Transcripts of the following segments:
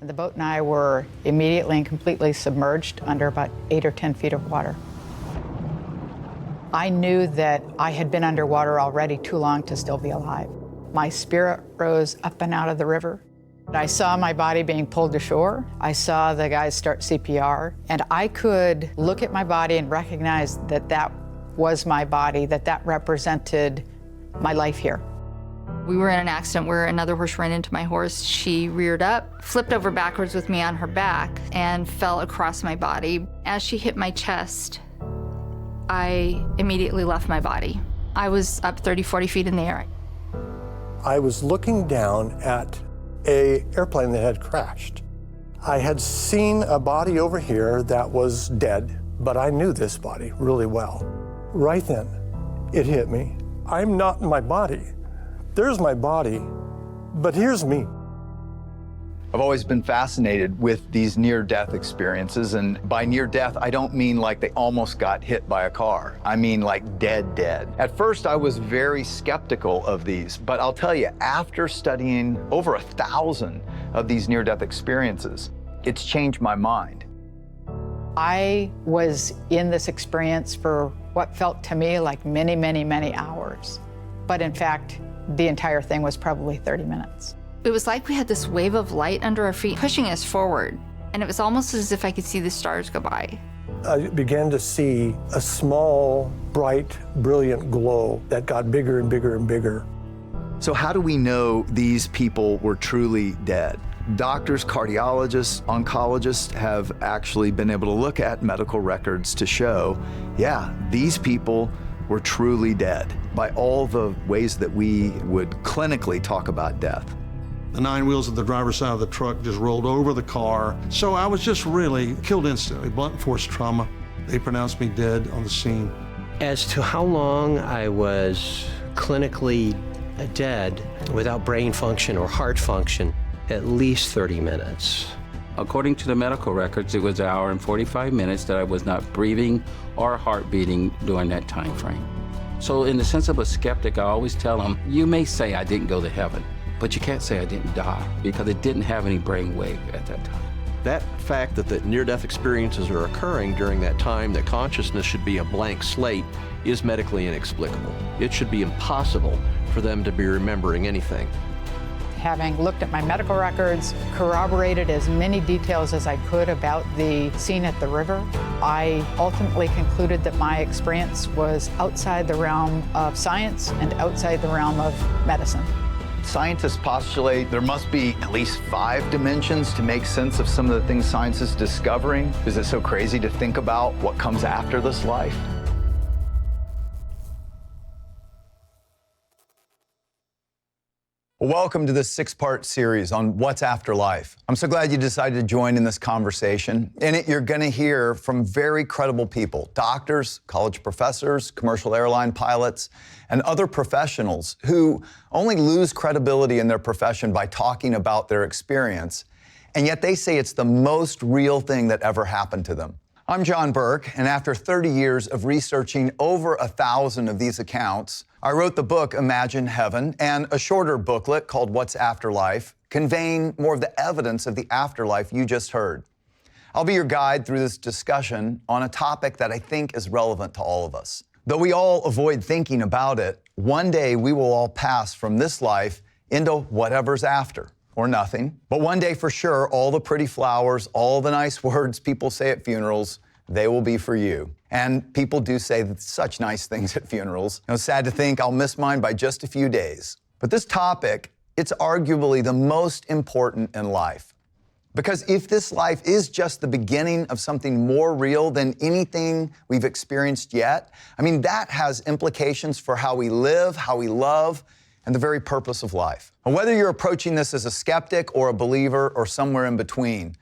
The boat and I were immediately and completely submerged under about 8 or 10 feet of water. I knew that I had been underwater already too long to still be alive. My spirit rose up and out of the river. I saw my body being pulled to shore. I saw the guys start CPR, and I could look at my body and recognize that that was my body, that that represented my life here. We were in an accident where another horse ran into my horse. She reared up, flipped over backwards with me on her back, and fell across my body. As she hit my chest, I immediately left my body. I was up 30, 40 feet in the air. I was looking down at an airplane that had crashed. I had seen a body over here that was dead, but I knew this body really well. Right then, it hit me. I'm not in my body. There's my body, but here's me. I've always been fascinated with these near-death experiences, and by near-death, I don't mean like they almost got hit by a car. I mean like dead. At first, I was very skeptical of these, but I'll tell you, after studying over 1,000 of these near-death experiences, it's changed my mind. I was in this experience for what felt to me like many, many, many hours. But in fact, the entire thing was probably 30 minutes. It was like we had this wave of light under our feet pushing us forward, and it was almost as if I could see the stars go by. I began to see a small, bright, brilliant glow that got bigger and bigger and bigger. So how do we know these people were truly dead? Doctors, cardiologists, oncologists have actually been able to look at medical records to show, yeah, these people were truly dead by all the ways that we would clinically talk about death. The 9 wheels of the driver's side of the truck just rolled over the car. So I was just really killed instantly, blunt force trauma. They pronounced me dead on the scene. As to how long I was clinically dead without brain function or heart function, at least 30 minutes. According to the medical records, it was 1 hour and 45 minutes that I was not breathing or heart beating during that time frame. So in the sense of a skeptic, I always tell them, you may say I didn't go to heaven, but you can't say I didn't die because it didn't have any brain wave at that time. That fact that the near-death experiences are occurring during that time, that consciousness should be a blank slate, is medically inexplicable. It should be impossible for them to be remembering anything. Having looked at my medical records, corroborated as many details as I could about the scene at the river, I ultimately concluded that my experience was outside the realm of science and outside the realm of medicine. Scientists postulate there must be at least 5 dimensions to make sense of some of the things science is discovering. Is it so crazy to think about what comes after this life? Welcome to this 6-part series on what's after life. I'm so glad you decided to join in this conversation. In it, you're going to hear from very credible people, doctors, college professors, commercial airline pilots, and other professionals who only lose credibility in their profession by talking about their experience, and yet they say it's the most real thing that ever happened to them. I'm John Burke, and after 30 years of researching over 1,000 of these accounts, I wrote the book Imagine Heaven and a shorter booklet called What's After Life, conveying more of the evidence of the afterlife you just heard. I'll be your guide through this discussion on a topic that I think is relevant to all of us. Though we all avoid thinking about it, one day we will all pass from this life into whatever's after, or nothing. But one day for sure, all the pretty flowers, all the nice words people say at funerals, they will be for you. And people do say such nice things at funerals. You know, sad to think I'll miss mine by just a few days. But this topic, it's arguably the most important in life. Because if this life is just the beginning of something more real than anything we've experienced yet, I mean, that has implications for how we live, how we love, and the very purpose of life. And whether you're approaching this as a skeptic or a believer or somewhere in between,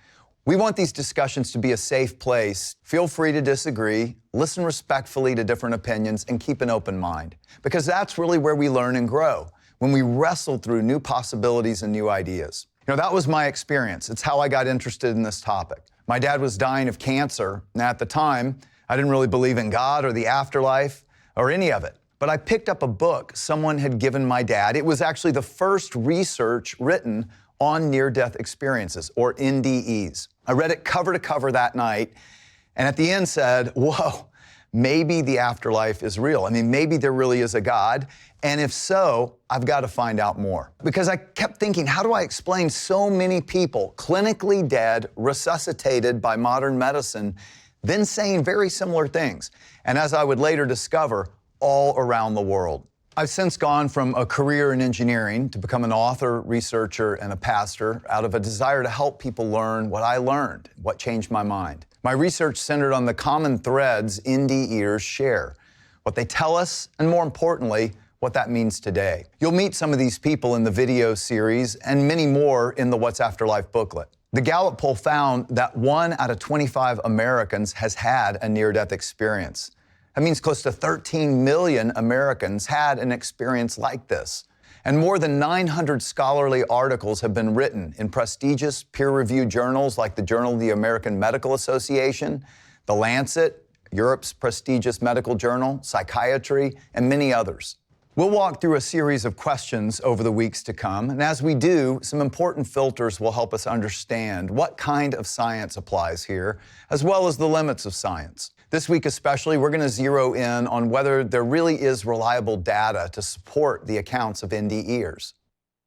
we want these discussions to be a safe place. Feel free to disagree, listen respectfully to different opinions, and keep an open mind. Because that's really where we learn and grow, when we wrestle through new possibilities and new ideas. You know, that was my experience. It's how I got interested in this topic. My dad was dying of cancer, and at the time, I didn't really believe in God or the afterlife or any of it. But I picked up a book someone had given my dad. It was actually the first research written on near-death experiences, or NDEs. I read it cover to cover that night, and at the end said, whoa, maybe the afterlife is real. I mean, maybe there really is a God, and if so, I've got to find out more. Because I kept thinking, how do I explain so many people clinically dead, resuscitated by modern medicine, then saying very similar things, and as I would later discover, all around the world. I've since gone from a career in engineering to become an author, researcher, and a pastor out of a desire to help people learn what I learned, what changed my mind. My research centered on the common threads NDEs share, what they tell us, and more importantly, what that means today. You'll meet some of these people in the video series and many more in the What's After Life booklet. The Gallup poll found that 1 out of 25 Americans has had a near-death experience. That means close to 13 million Americans had an experience like this. And more than 900 scholarly articles have been written in prestigious peer-reviewed journals like the Journal of the American Medical Association, The Lancet, Europe's prestigious medical journal, Psychiatry, and many others. We'll walk through a series of questions over the weeks to come, and as we do, some important filters will help us understand what kind of science applies here, as well as the limits of science. This week especially, we're going to zero in on whether there really is reliable data to support the accounts of NDEs.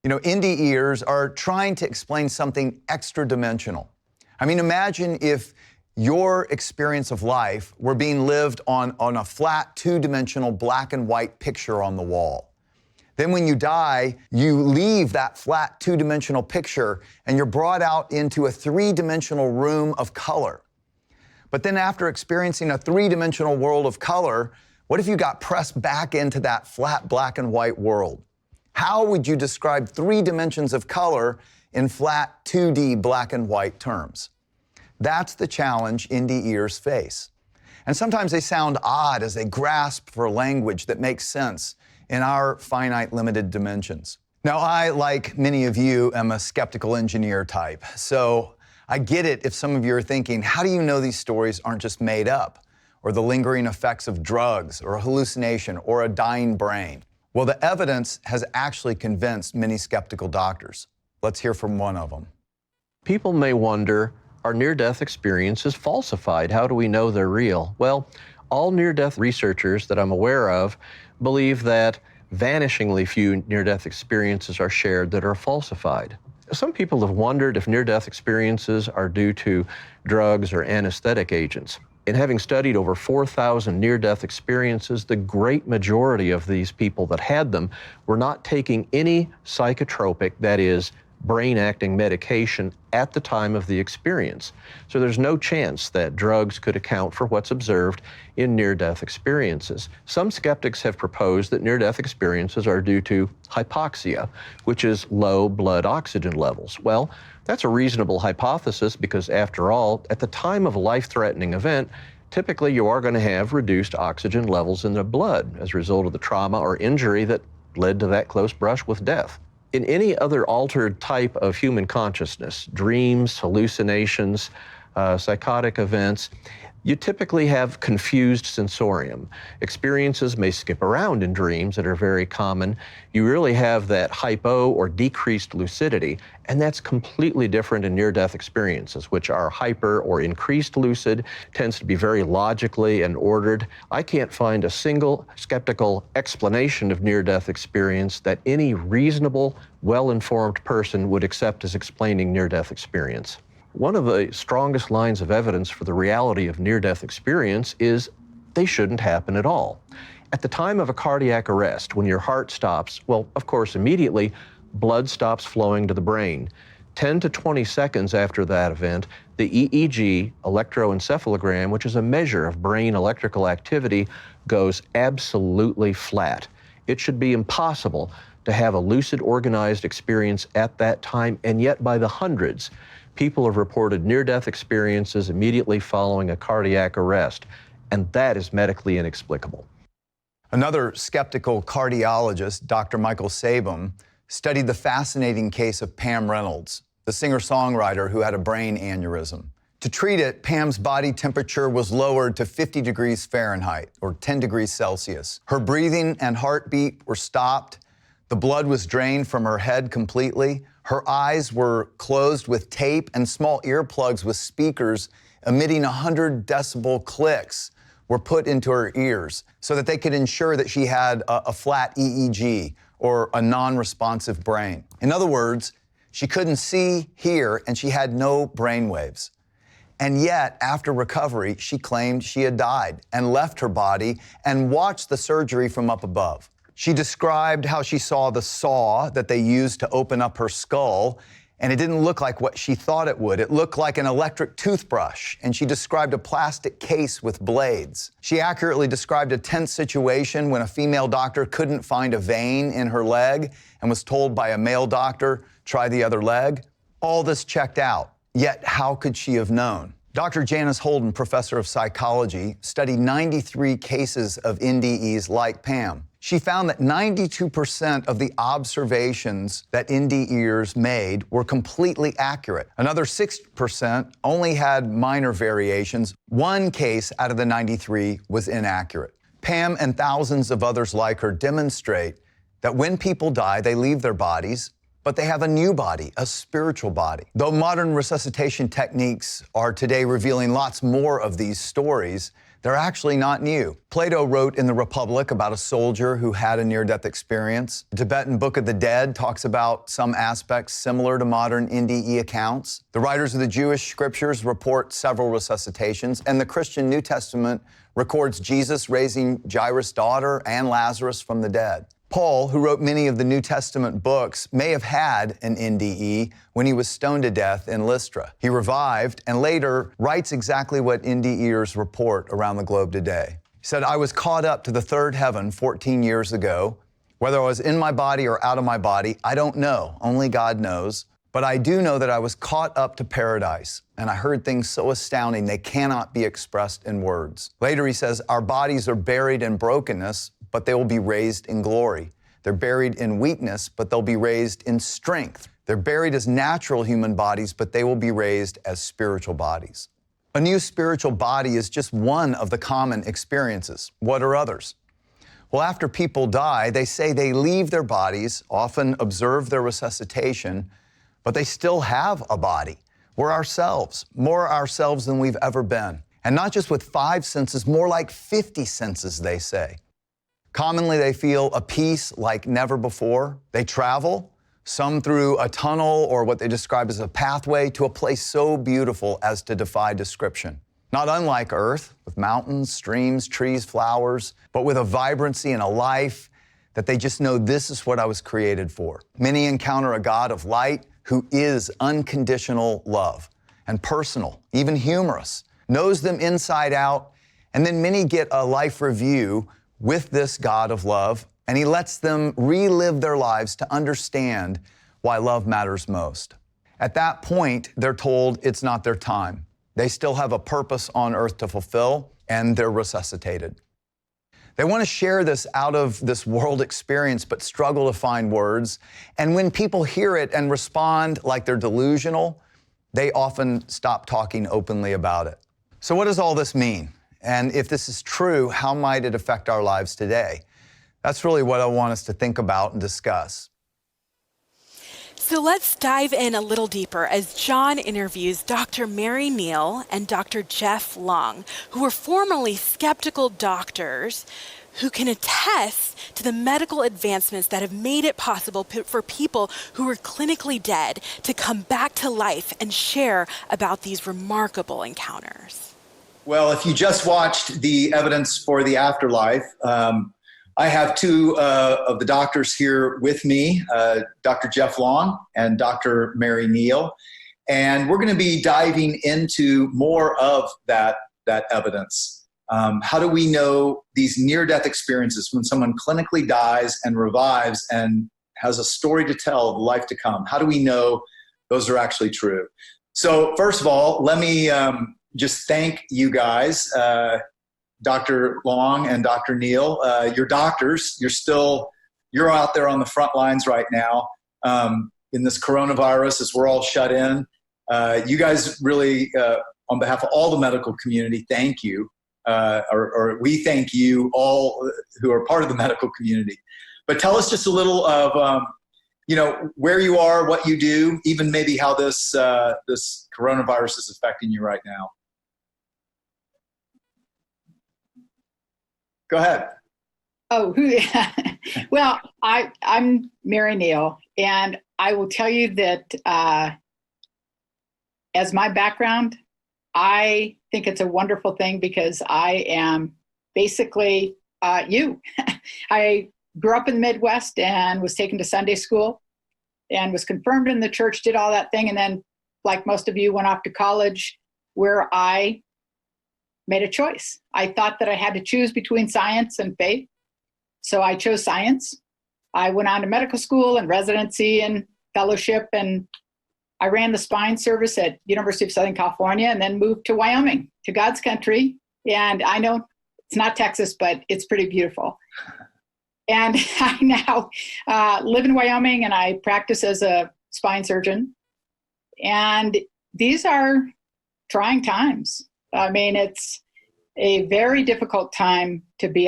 You know, NDEs are trying to explain something extra-dimensional. I mean, imagine if your experience of life were being lived on a flat, two-dimensional black and white picture on the wall. Then when you die, you leave that flat, two-dimensional picture and you're brought out into a three-dimensional room of color. But then after experiencing a three-dimensional world of color, what if you got pressed back into that flat black and white world? How would you describe 3 dimensions of color in flat 2D black and white terms? That's the challenge NDEs face. And sometimes they sound odd as they grasp for language that makes sense in our finite, limited dimensions. Now, I, like many of you, am a skeptical engineer type. So I get it if some of you are thinking, how do you know these stories aren't just made up, or the lingering effects of drugs, or a hallucination, or a dying brain? Well, the evidence has actually convinced many skeptical doctors. Let's hear from one of them. People may wonder, are near-death experiences falsified? How do we know they're real? Well, all near-death researchers that I'm aware of believe that vanishingly few near-death experiences are shared that are falsified. Some people have wondered if near-death experiences are due to drugs or anesthetic agents. In having studied over 4,000 near-death experiences, the great majority of these people that had them were not taking any psychotropic, that is, brain-acting medication at the time of the experience. So there's no chance that drugs could account for what's observed in near-death experiences. Some skeptics have proposed that near-death experiences are due to hypoxia, which is low blood oxygen levels. Well, that's a reasonable hypothesis because, after all, at the time of a life-threatening event, typically you are going to have reduced oxygen levels in the blood as a result of the trauma or injury that led to that close brush with death. In any other altered type of human consciousness, dreams, hallucinations, psychotic events, you typically have confused sensorium. Experiences may skip around in dreams that are very common. You really have that hypo or decreased lucidity, and that's completely different in near-death experiences, which are hyper or increased lucid, tends to be very logically and ordered. I can't find a single skeptical explanation of near-death experience that any reasonable, well-informed person would accept as explaining near-death experience. One of the strongest lines of evidence for the reality of near-death experience is they shouldn't happen at all. At the time of a cardiac arrest, when your heart stops, well, of course, immediately, blood stops flowing to the brain. 10 to 20 seconds after that event, the EEG, electroencephalogram, which is a measure of brain electrical activity, goes absolutely flat. It should be impossible to have a lucid, organized experience at that time, and yet by the hundreds, people have reported near-death experiences immediately following a cardiac arrest, and that is medically inexplicable. Another skeptical cardiologist, Dr. Michael Sabum, studied the fascinating case of Pam Reynolds, the singer-songwriter who had a brain aneurysm. To treat it, Pam's body temperature was lowered to 50 degrees Fahrenheit, or 10 degrees Celsius. Her breathing and heartbeat were stopped. The blood was drained from her head completely. Her eyes were closed with tape, and small earplugs with speakers emitting 100 decibel clicks were put into her ears so that they could ensure that she had a flat EEG or a non-responsive brain. In other words, she couldn't see, hear, and she had no brain waves. And yet, after recovery, she claimed she had died and left her body and watched the surgery from up above. She described how she saw the saw that they used to open up her skull, and it didn't look like what she thought it would. It looked like an electric toothbrush, and she described a plastic case with blades. She accurately described a tense situation when a female doctor couldn't find a vein in her leg and was told by a male doctor, try the other leg. All this checked out, yet how could she have known? Dr. Janice Holden, professor of psychology, studied 93 cases of NDEs like Pam. She found that 92% of the observations that NDEers made were completely accurate. Another 6% only had minor variations. One case out of the 93 was inaccurate. Pam and thousands of others like her demonstrate that when people die, they leave their bodies, but they have a new body, a spiritual body. Though modern resuscitation techniques are today revealing lots more of these stories, they're actually not new. Plato wrote in the Republic about a soldier who had a near-death experience. The Tibetan Book of the Dead talks about some aspects similar to modern NDE accounts. The writers of the Jewish scriptures report several resuscitations, and the Christian New Testament records Jesus raising Jairus' daughter and Lazarus from the dead. Paul, who wrote many of the New Testament books, may have had an NDE when he was stoned to death in Lystra. He revived and later writes exactly what NDEers report around the globe today. He said, "I was caught up to the third heaven 14 years ago. Whether I was in my body or out of my body, I don't know. Only God knows. But I do know that I was caught up to paradise, and I heard things so astounding they cannot be expressed in words." Later he says, "Our bodies are buried in brokenness, but they will be raised in glory. They're buried in weakness, but they'll be raised in strength. They're buried as natural human bodies, but they will be raised as spiritual bodies." A new spiritual body is just one of the common experiences. What are others? Well, after people die, they say they leave their bodies, often observe their resuscitation, but they still have a body. We're ourselves, more ourselves than we've ever been. And not just with 5 senses, more like 50 senses, they say. Commonly, they feel a peace like never before. They travel, some through a tunnel or what they describe as a pathway to a place so beautiful as to defy description. Not unlike Earth, with mountains, streams, trees, flowers, but with a vibrancy and a life that they just know this is what I was created for. Many encounter a God of light who is unconditional love and personal, even humorous, knows them inside out, and then many get a life review with this God of love, and he lets them relive their lives to understand why love matters most. At that point, they're told it's not their time. They still have a purpose on earth to fulfill, and they're resuscitated. They want to share this out of this world experience, but struggle to find words. And when people hear it and respond like they're delusional, they often stop talking openly about it. So what does all this mean? And if this is true, how might it affect our lives today? That's really what I want us to think about and discuss. So let's dive in a little deeper as John interviews Dr. Mary Neal and Dr. Jeff Long, who were formerly skeptical doctors who can attest to the medical advancements that have made it possible for people who were clinically dead to come back to life and share about these remarkable encounters. Well, if you just watched the evidence for the afterlife, I have 2 of the doctors here with me, Dr. Jeff Long and Dr. Mary Neal, and we're going to be diving into more of that evidence. How do we know these near-death experiences when someone clinically dies and revives and has a story to tell of life to come? How do we know those are actually true? So first of all, let me just thank you guys, Dr. Long and Dr. Neal. You're doctors. You're out there on the front lines right now in this coronavirus as we're all shut in. You guys really, on behalf of all the medical community, thank you. Or we thank you all who are part of the medical community. But tell us just a little of where you are, what you do, even maybe how this coronavirus is affecting you right now. Go ahead. Oh, well, I'm Mary Neal, and I will tell you that as my background, I think it's a wonderful thing because I am basically you. I grew up in the Midwest and was taken to Sunday school and was confirmed in the church, did all that thing, and then, like most of you, went off to college where I made a choice. I thought that I had to choose between science and faith. So I chose science. I went on to medical school and residency and fellowship, and I ran the spine service at University of Southern California and then moved to Wyoming, to God's country. And I know it's not Texas, but it's pretty beautiful. And I now live in Wyoming, and I practice as a spine surgeon. And these are trying times. I mean, it's a very difficult time to be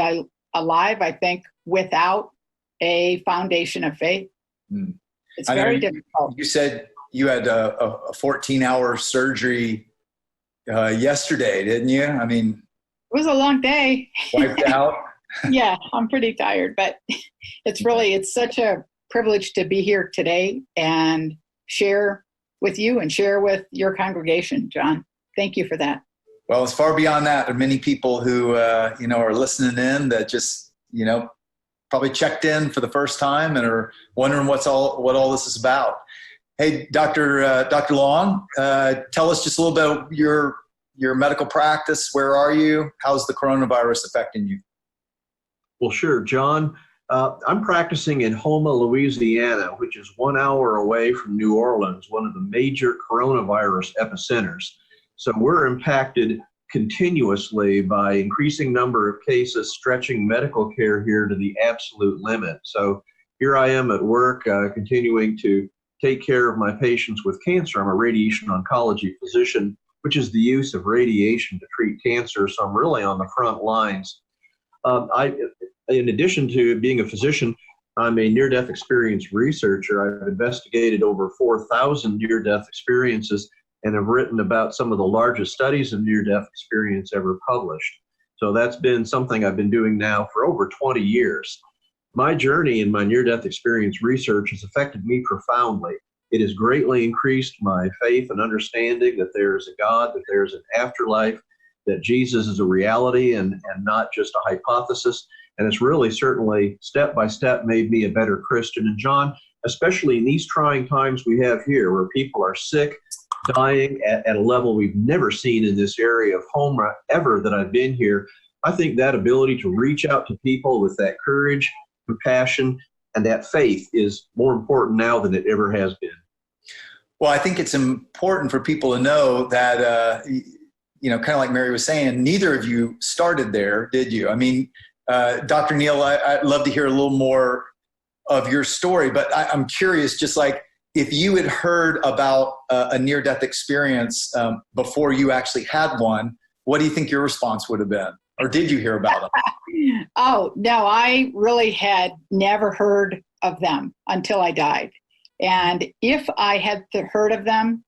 alive, I think, without a foundation of faith. It's very difficult. You said you had a 14-hour surgery yesterday, didn't you? I mean, it was a long day. Wiped out. Yeah, I'm pretty tired, but it's such a privilege to be here today and share with you and share with your congregation, John. Thank you for that. Well, it's far beyond that. There are many people who, are listening in that just, probably checked in for the first time and are wondering what all this is about. Hey, Dr. Long, tell us just a little bit about your medical practice. Where are you? How's the coronavirus affecting you? Well, sure, John. I'm practicing in Houma, Louisiana, which is 1 hour away from New Orleans, one of the major coronavirus epicenters. So we're impacted continuously by increasing number of cases, stretching medical care here to the absolute limit. So here I am at work, continuing to take care of my patients with cancer. I'm a radiation oncology physician, which is the use of radiation to treat cancer. So I'm really on the front lines. In addition to being a physician, I'm a near-death experience researcher. I've investigated over 4,000 near-death experiences and have written about some of the largest studies of near-death experience ever published. So that's been something I've been doing now for over 20 years. My journey in my near-death experience research has affected me profoundly. It has greatly increased my faith and understanding that there is a God, that there's an afterlife, that Jesus is a reality and not just a hypothesis. And it's really certainly step by step made me a better Christian. And John, especially in these trying times we have here where people are sick, dying at a level we've never seen in this area of Houma ever that I've been here, I think that ability to reach out to people with that courage, compassion, and that faith is more important now than it ever has been. Well, I think it's important for people to know that, kind of like Mary was saying, neither of you started there, did you? I mean, Dr. Neal, I'd love to hear a little more of your story, but I'm curious, just like if you had heard about a near-death experience before you actually had one, what do you think your response would have been? Or did you hear about them? Oh, no, I really had never heard of them until I died. And if I had heard of them,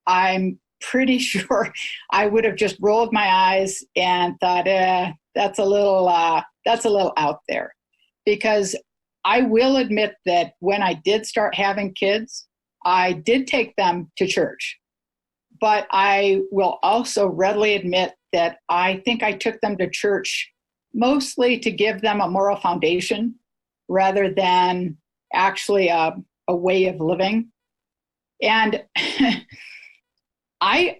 I'm pretty sure I would have just rolled my eyes and thought, that's a little out there. Because I will admit that when I did start having kids, I did take them to church. But I will also readily admit that I think I took them to church mostly to give them a moral foundation rather than actually a way of living. And I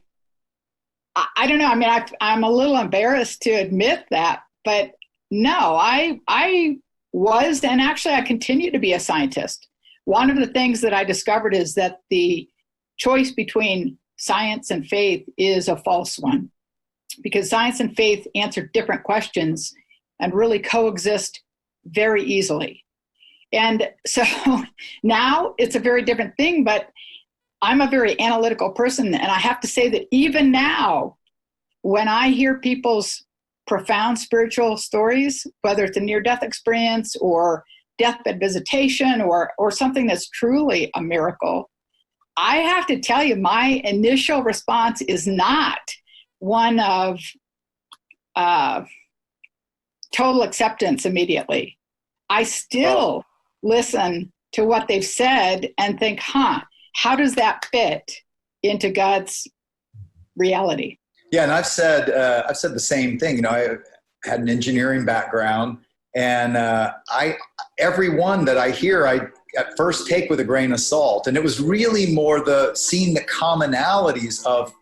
don't know. I mean, I'm a little embarrassed to admit that, but no, I was, and actually I continue to be a scientist. One of the things that I discovered is that the choice between science and faith is a false one, because science and faith answer different questions and really coexist very easily. And so now it's a very different thing, but I'm a very analytical person, and I have to say that even now, when I hear people's profound spiritual stories, whether it's a near-death experience or deathbed visitation or something that's truly a miracle, I have to tell you, my initial response is not one of total acceptance immediately. I still listen to what they've said and think, how does that fit into God's reality? Yeah, and I've said the same thing. You know, I had an engineering background, and every one that I hear, I at first take with a grain of salt. And it was really more seeing the commonalities of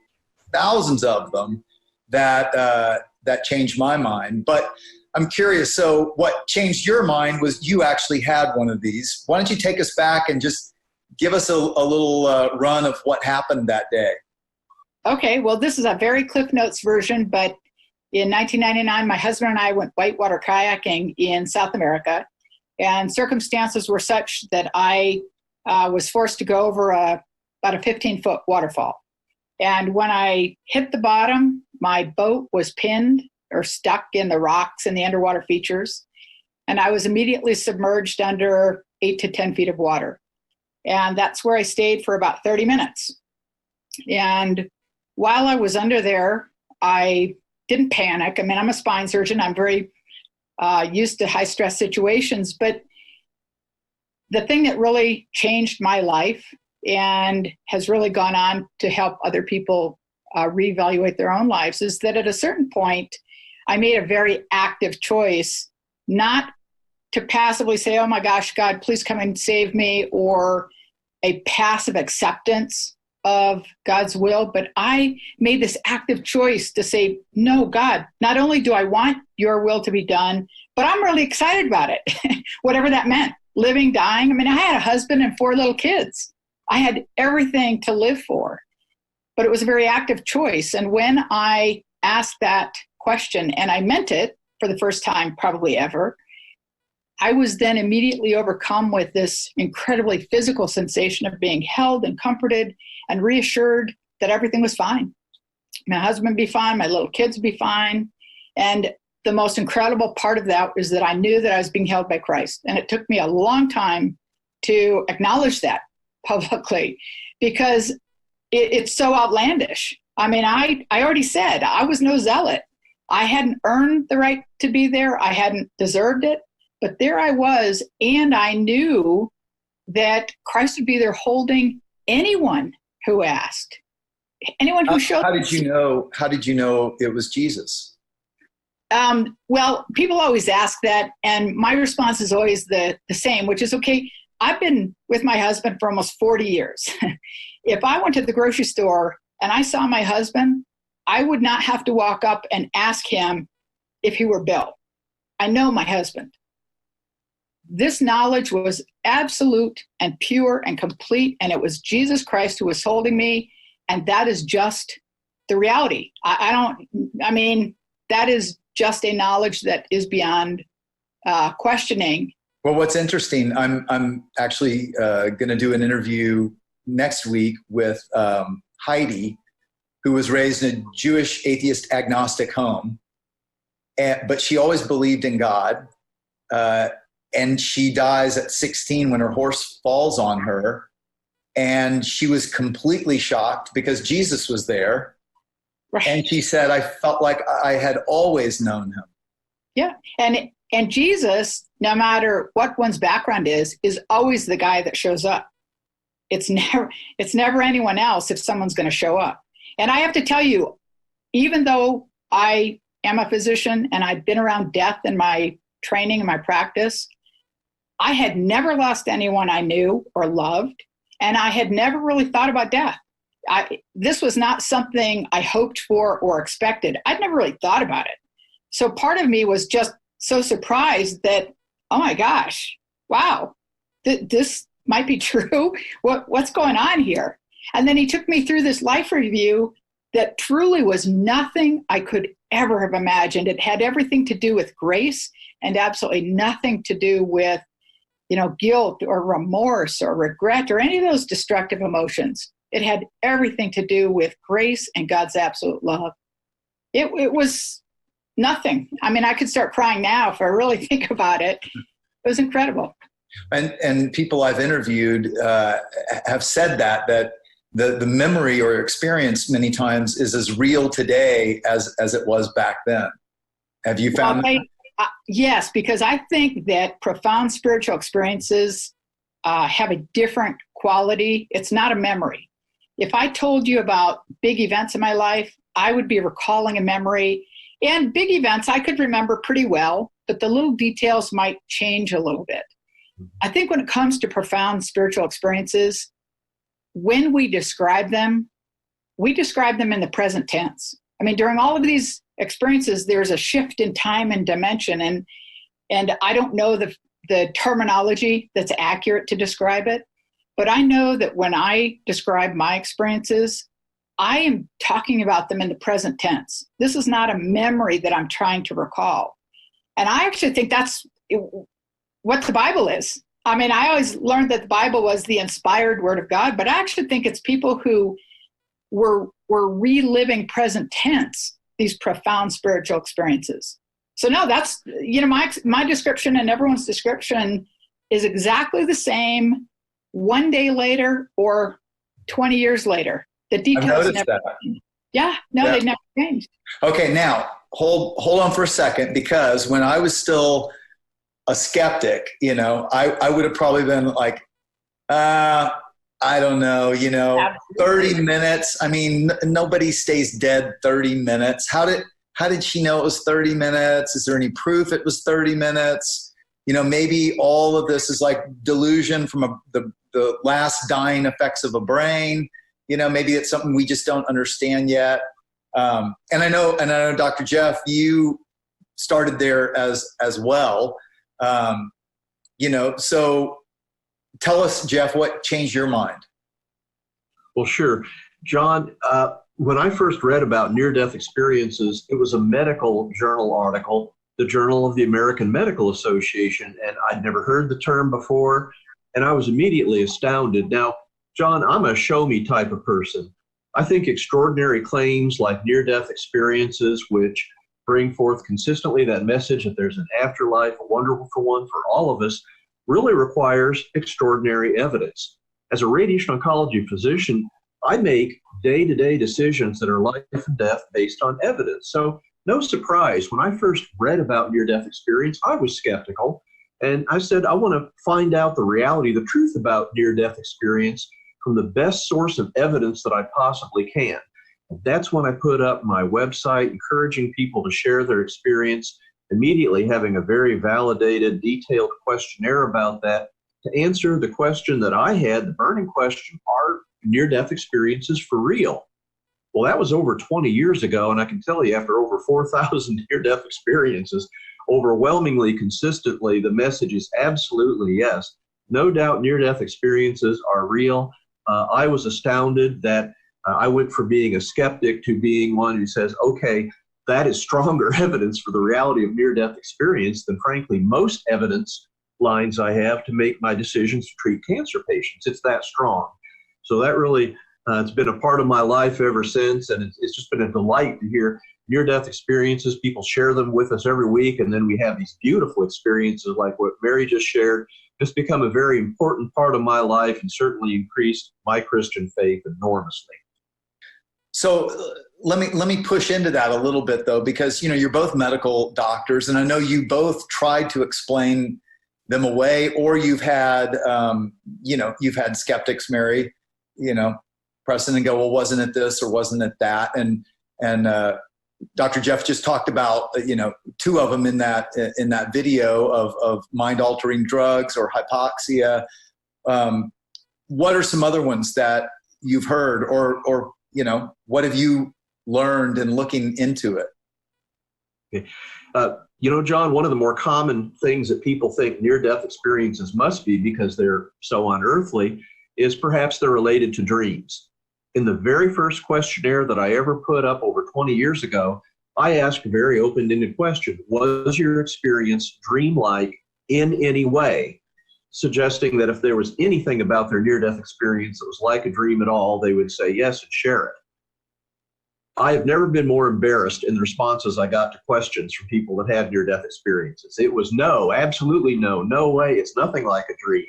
thousands of them that changed my mind. But I'm curious, so what changed your mind was you actually had one of these. Why don't you take us back and just give us a little run of what happened that day? Okay, well, this is a very Cliff Notes version, but in 1999, my husband and I went whitewater kayaking in South America, and circumstances were such that I was forced to go over about a 15-foot waterfall. And when I hit the bottom, my boat was pinned or stuck in the rocks and the underwater features, and I was immediately submerged under 8 to 10 feet of water. And that's where I stayed for about 30 minutes. And while I was under there, I didn't panic. I mean, I'm a spine surgeon. I'm very used to high stress situations. But the thing that really changed my life and has really gone on to help other people reevaluate their own lives is that at a certain point, I made a very active choice not to passively say, oh my gosh, God, please come and save me, or a passive acceptance of God's will, but I made this active choice to say, no, God, not only do I want your will to be done, but I'm really excited about it, whatever that meant, living, dying. I mean, I had a husband and 4 little kids. I had everything to live for, but it was a very active choice. And when I asked that question, and I meant it for the first time probably ever, I was then immediately overcome with this incredibly physical sensation of being held and comforted and reassured that everything was fine. My husband would be fine, my little kids would be fine. And the most incredible part of that is that I knew that I was being held by Christ. And it took me a long time to acknowledge that publicly because it's so outlandish. I mean, I already said I was no zealot. I hadn't earned the right to be there. I hadn't deserved it. But there I was, and I knew that Christ would be there holding anyone who asked, anyone who showed. How did you know it was Jesus? Well, people always ask that, and my response is always the same, which is, okay, I've been with my husband for almost 40 years. If I went to the grocery store and I saw my husband, I would not have to walk up and ask him if he were Bill. I know my husband. This knowledge was absolute and pure and complete, and it was Jesus Christ who was holding me, and that is just the reality. I mean, that is just a knowledge that is beyond questioning. Well, what's interesting, I'm actually going to do an interview next week with Heidi, who was raised in a Jewish atheist agnostic home, but she always believed in God. And she dies at 16 when her horse falls on her. And she was completely shocked because Jesus was there. Right. And she said, I felt like I had always known him. Yeah. And Jesus, no matter what one's background is always the guy that shows up. It's never anyone else if someone's going to show up. And I have to tell you, even though I am a physician and I've been around death in my training and my practice, I had never lost anyone I knew or loved, and I had never really thought about death. This was not something I hoped for or expected. I'd never really thought about it. So part of me was just so surprised that, oh my gosh, wow, this might be true. What's going on here? And then he took me through this life review that truly was nothing I could ever have imagined. It had everything to do with grace and absolutely nothing to do with guilt or remorse or regret or any of those destructive emotions. It had everything to do with grace and God's absolute love. It was nothing. I mean, I could start crying now if I really think about it. It was incredible. And people I've interviewed have said that the memory or experience many times is as real today as it was back then. Have you found that? Yes, because I think that profound spiritual experiences have a different quality. It's not a memory. If I told you about big events in my life, I would be recalling a memory. And big events I could remember pretty well, but the little details might change a little bit. I think when it comes to profound spiritual experiences, when we describe them in the present tense. I mean, during all of these experiences, there's a shift in time and dimension, and I don't know the terminology that's accurate to describe it, but I know that when I describe my experiences, I am talking about them in the present tense. This is not a memory that I'm trying to recall. And I actually think that's what the Bible is. I mean, I always learned that the Bible was the inspired word of God, but I actually think it's people who were reliving present tense these profound spiritual experiences. So no, that's, my description and everyone's description is exactly the same one day later or 20 years later. The details never changed. Yeah, they never changed. Okay, now hold on for a second, because when I was still a skeptic, I would have probably been like, I don't know, 30 minutes. I mean, nobody stays dead 30 minutes. How did she know it was 30 minutes? Is there any proof it was 30 minutes? Maybe all of this is like delusion from the last dying effects of a brain. Maybe it's something we just don't understand yet. And I know, Dr. Jeff, you started there as well. So tell us, Jeff, what changed your mind? Well, sure. John, when I first read about near-death experiences, it was a medical journal article, the Journal of the American Medical Association, and I'd never heard the term before, and I was immediately astounded. Now, John, I'm a show-me type of person. I think extraordinary claims like near-death experiences, which bring forth consistently that message that there's an afterlife, a wonderful one for all of us, really requires extraordinary evidence. As a radiation oncology physician, I make day-to-day decisions that are life and death based on evidence. So no surprise, when I first read about near-death experience, I was skeptical. And I said, I want to find out the reality, the truth about near-death experience from the best source of evidence that I possibly can. That's when I put up my website, encouraging people to share their experience, immediately having a very validated, detailed questionnaire about that to answer the question that I had, the burning question, are near-death experiences for real? Well, that was over 20 years ago, and I can tell you after over 4,000 near-death experiences, overwhelmingly consistently, the message is absolutely yes. No doubt near-death experiences are real. I was astounded that I went from being a skeptic to being one who says, okay, that is stronger evidence for the reality of near-death experience than, frankly, most evidence lines I have to make my decisions to treat cancer patients. It's that strong. So that really, it's been a part of my life ever since, and it's just been a delight to hear near-death experiences. People share them with us every week, and then we have these beautiful experiences like what Mary just shared. It's become a very important part of my life and certainly increased my Christian faith enormously. So let me push into that a little bit, though, because you're both medical doctors, and I know you both tried to explain them away, or you've had skeptics, Mary, press in and go, well, wasn't it this or wasn't it that? And Dr. Jeff just talked about two of them in that video of mind-altering drugs or hypoxia. What are some other ones that you've heard, or what have you learned in looking into it? Okay. John, one of the more common things that people think near-death experiences must be because they're so unearthly is perhaps they're related to dreams. In the very first questionnaire that I ever put up over 20 years ago, I asked a very open-ended question. Was your experience dreamlike in any way? Suggesting that if there was anything about their near-death experience that was like a dream at all, they would say yes and share it. I have never been more embarrassed in the responses I got to questions from people that had near-death experiences. It was no, absolutely no, no way, it's nothing like a dream.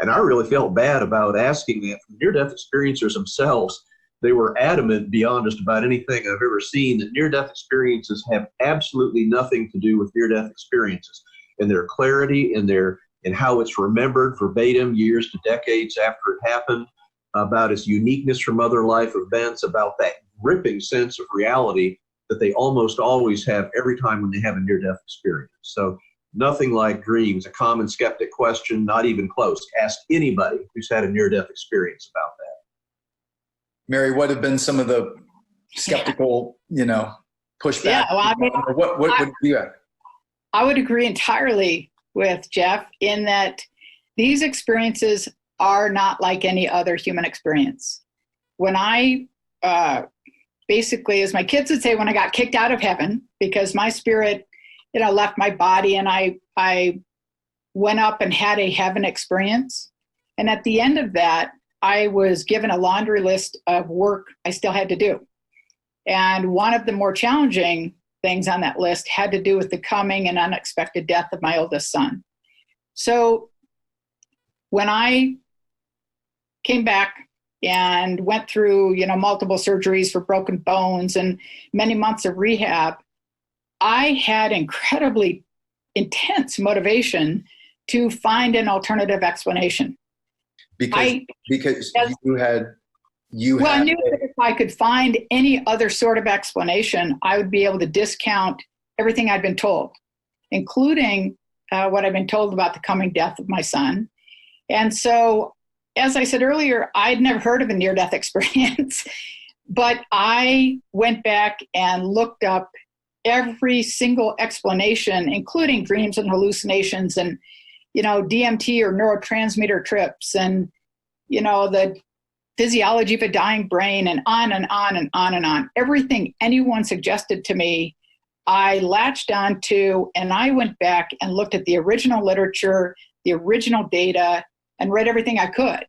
And I really felt bad about asking that from near-death experiencers themselves. They were adamant beyond just about anything I've ever seen that near-death experiences have absolutely nothing to do with near-death experiences. And their clarity and how it's remembered verbatim years to decades after it happened, about its uniqueness from other life events, about that gripping sense of reality that they almost always have every time when they have a near-death experience. So nothing like dreams, a common skeptic question, not even close. Ask anybody who's had a near-death experience about that. Mary, what have been some of the skeptical, pushback? Yeah, well, I mean, what would you have? I would agree entirely with Jeff in that these experiences are not like any other human experience. When I, basically, as my kids would say, when I got kicked out of heaven, because my spirit, left my body and I went up and had a heaven experience. And at the end of that, I was given a laundry list of work I still had to do. And one of the more challenging things on that list had to do with the coming and unexpected death of my oldest son. So when I came back and went through, multiple surgeries for broken bones and many months of rehab, I had incredibly intense motivation to find an alternative explanation. Because you had I knew that if I could find any other sort of explanation, I would be able to discount everything I'd been told, including what I'd been told about the coming death of my son. And so, as I said earlier, I'd never heard of a near-death experience, but I went back and looked up every single explanation, including dreams and hallucinations and, DMT or neurotransmitter trips and, the physiology of a dying brain and on and on and on and on. Everything anyone suggested to me, I latched onto, and I went back and looked at the original literature, the original data, and read everything I could.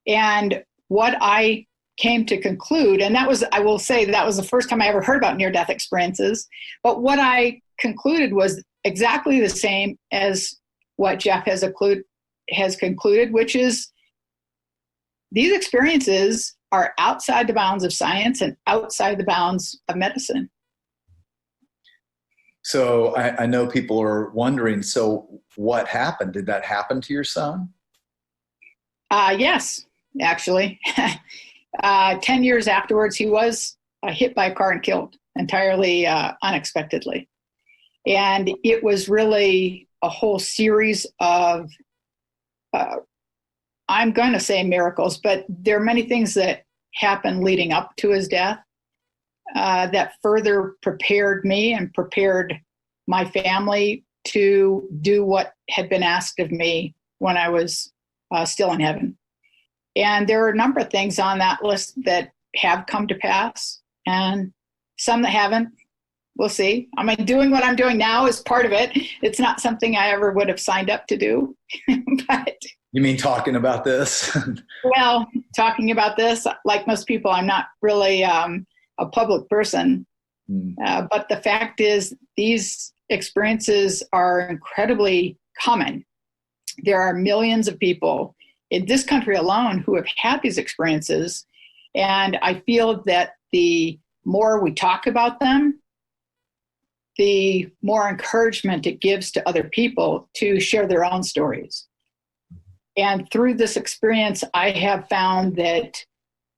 And what I came to conclude, and I will say that was the first time I ever heard about near-death experiences, but what I concluded was exactly the same as what Jeff has concluded, which is these experiences are outside the bounds of science and outside the bounds of medicine. So I know people are wondering, so what happened? Did that happen to your son? Yes, actually. 10 years afterwards, he was hit by a car and killed entirely unexpectedly. And it was really a whole series of, I'm going to say miracles, but there are many things that happened leading up to his death that further prepared me and prepared my family to do what had been asked of me when I was still in heaven. And there are a number of things on that list that have come to pass and some that haven't. We'll see. I mean, doing what I'm doing now is part of it. It's not something I ever would have signed up to do. But you mean talking about this? Well, talking about this, like most people, I'm not really a public person. But the fact is, these experiences are incredibly common. There are millions of people in this country alone who have had these experiences. And I feel that the more we talk about them, the more encouragement it gives to other people to share their own stories. And through this experience, I have found that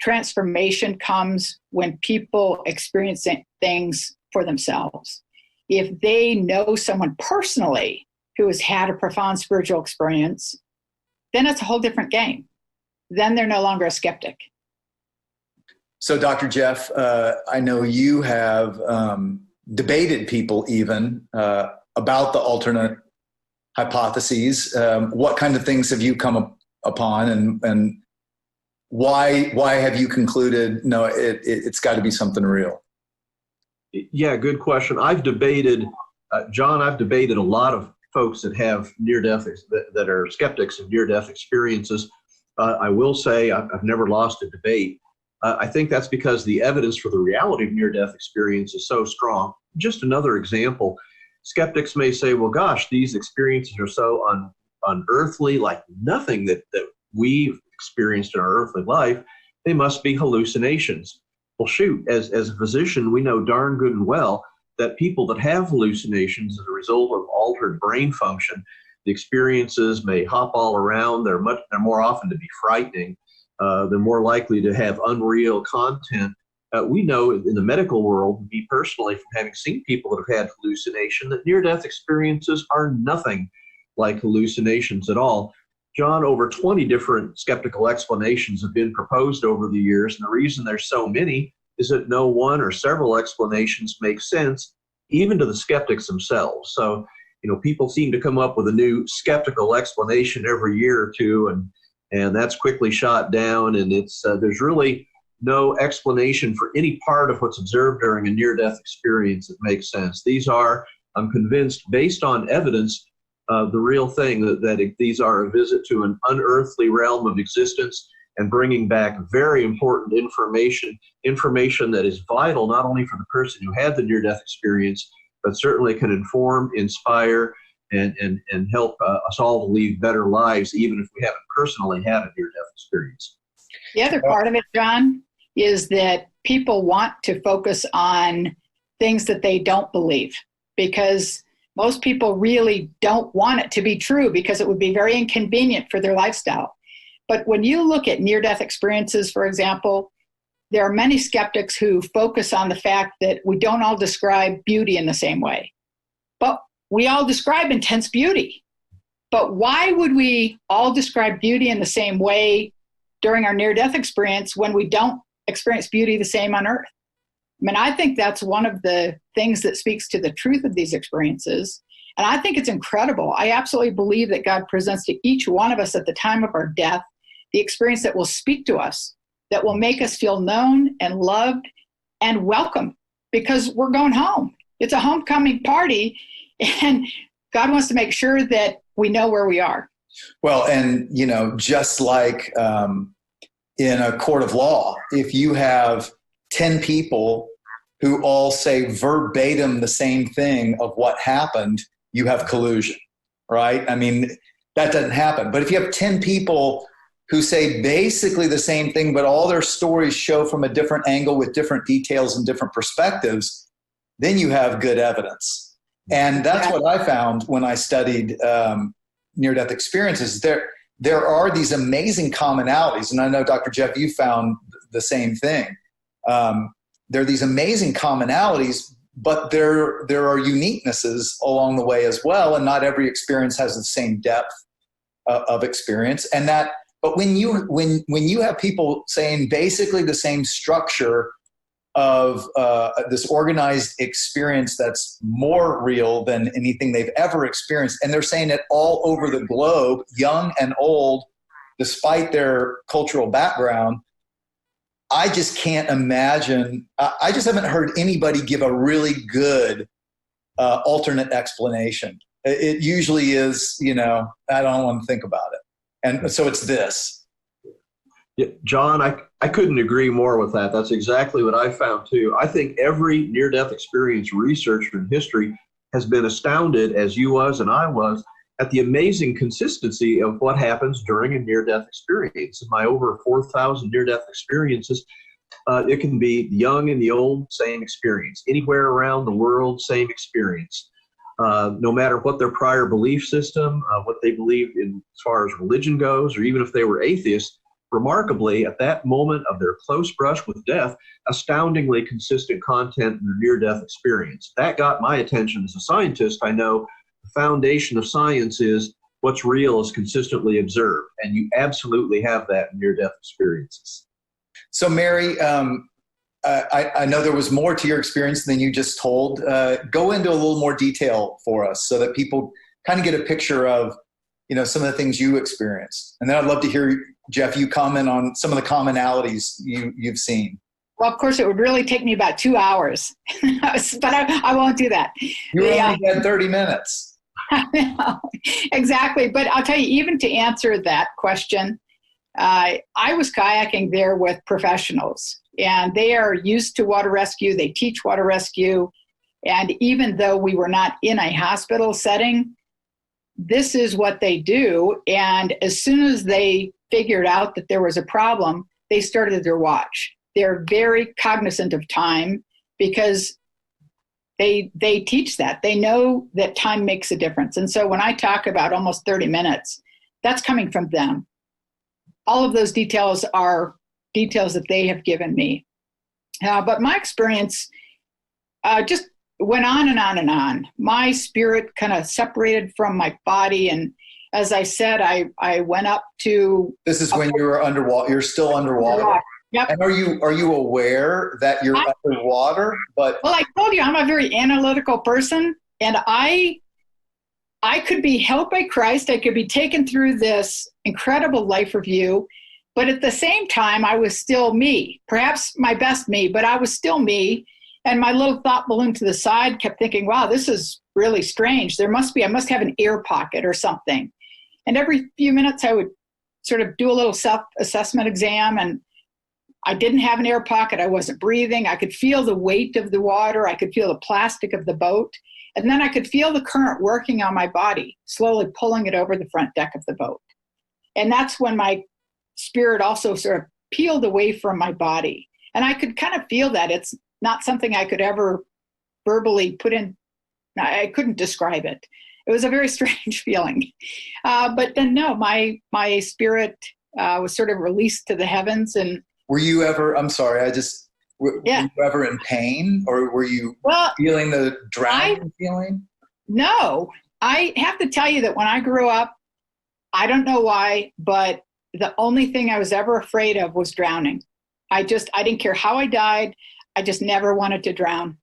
transformation comes when people experience things for themselves. If they know someone personally who has had a profound spiritual experience, then it's a whole different game. Then they're no longer a skeptic. So, Dr. Jeff, I know you have debated people even about the alternate hypotheses. What kind of things have you come upon, and why have you concluded, no, it's got to be something real? Yeah, good question. I've debated, John, I've debated a lot of folks that have near-death, that are skeptics of near-death experiences. I will say I've never lost a debate. I think that's because the evidence for the reality of near-death experience is so strong. Just another example, skeptics may say, well, gosh, these experiences are so unearthly, like nothing that we've experienced in our earthly life. They must be hallucinations. Well, shoot, as a physician, we know darn good and well that people that have hallucinations as a result of altered brain function, the experiences may hop all around. They're more often to be frightening. They're more likely to have unreal content. We know in the medical world, me personally, from having seen people that have had hallucination, that near-death experiences are nothing like hallucinations at all. John, over 20 different skeptical explanations have been proposed over the years, and the reason there's so many is that no one or several explanations make sense, even to the skeptics themselves. So, people seem to come up with a new skeptical explanation every year or two, and that's quickly shot down, and there's really no explanation for any part of what's observed during a near-death experience that makes sense. These are, I'm convinced, based on evidence, the real thing, that these are a visit to an unearthly realm of existence and bringing back very important information that is vital not only for the person who had the near-death experience, but certainly can inform, inspire, and help us all to lead better lives, even if we haven't personally had a near-death experience. The other part of it, John, is that people want to focus on things that they don't believe, because most people really don't want it to be true because it would be very inconvenient for their lifestyle. But when you look at near-death experiences, for example, there are many skeptics who focus on the fact that we don't all describe beauty in the same way. But we all describe intense beauty. But why would we all describe beauty in the same way during our near-death experience when we don't experience beauty the same on Earth? I mean, I think that's one of the things that speaks to the truth of these experiences. And I think it's incredible. I absolutely believe that God presents to each one of us at the time of our death the experience that will speak to us, that will make us feel known and loved and welcome, because we're going home. It's a homecoming party, and God wants to make sure that we know where we are. Well, and, just like in a court of law, if you have 10 people who all say verbatim the same thing of what happened, you have collusion, right? I mean, that doesn't happen. But if you have 10 people who say basically the same thing, but all their stories show from a different angle with different details and different perspectives, then you have good evidence. And that's what I found when I studied near-death experiences. There are these amazing commonalities, and I know, Dr. Jeff, you found the same thing. There are these amazing commonalities, but there are uniquenesses along the way as well, and not every experience has the same depth of experience. But when you have people saying basically the same structure of this organized experience that's more real than anything they've ever experienced, and they're saying it all over the globe, young and old, despite their cultural background, I just can't imagine. I just haven't heard anybody give a really good alternate explanation. It usually is, I don't want to think about it. And so it's this. Yeah, John, I couldn't agree more with that. That's exactly what I found too. I think every near-death experience researcher in history has been astounded, as you was and I was, at the amazing consistency of what happens during a near-death experience. In my over 4,000 near-death experiences, it can be the young and the old, same experience. Anywhere around the world, same experience. No matter what their prior belief system, what they believed in as far as religion goes, or even if they were atheists, remarkably, at that moment of their close brush with death, astoundingly consistent content in their near-death experience. That got my attention as a scientist. I know the foundation of science is what's real is consistently observed, and you absolutely have that in near-death experiences. So, Mary, I know there was more to your experience than you just told. Go into a little more detail for us so that people kind of get a picture of, some of the things you experienced. And then I'd love to hear, Jeff, you comment on some of the commonalities you've seen. Well, of course, it would really take me about 2 hours, but I won't do that. You only had 30 minutes. Exactly. But I'll tell you, even to answer that question, I was kayaking there with professionals, and they are used to water rescue. They teach water rescue. And even though we were not in a hospital setting, this is what they do. And as soon as they figured out that there was a problem, they started their watch. They're very cognizant of time because they teach that. They know that time makes a difference. And so when I talk about almost 30 minutes, that's coming from them. All of those details are details that they have given me. But my experience just went on and on and on. My spirit kind of separated from my body. And as I said, I went up to... This is when you were underwater. You're still underwater. Yep. And are you aware that you're underwater? Well, I told you, I'm a very analytical person, and I could be helped by Christ. I could be taken through this incredible life review, but at the same time, I was still me. Perhaps my best me, but I was still me. And my little thought balloon to the side kept thinking, wow, this is really strange. I must have an air pocket or something. And every few minutes I would sort of do a little self-assessment exam, and I didn't have an air pocket. I wasn't breathing. I could feel the weight of the water. I could feel the plastic of the boat. And then I could feel the current working on my body, slowly pulling it over the front deck of the boat. And that's when my spirit also sort of peeled away from my body. And I could kind of feel that. It's not something I could ever verbally put in. I couldn't describe it. It was a very strange feeling. But then no, my spirit was sort of released to the heavens. And were you ever, I'm sorry, were you ever in pain, or were you feeling the drowning feeling? No, I have to tell you that when I grew up, I don't know why, but the only thing I was ever afraid of was drowning. I didn't care how I died. I just never wanted to drown.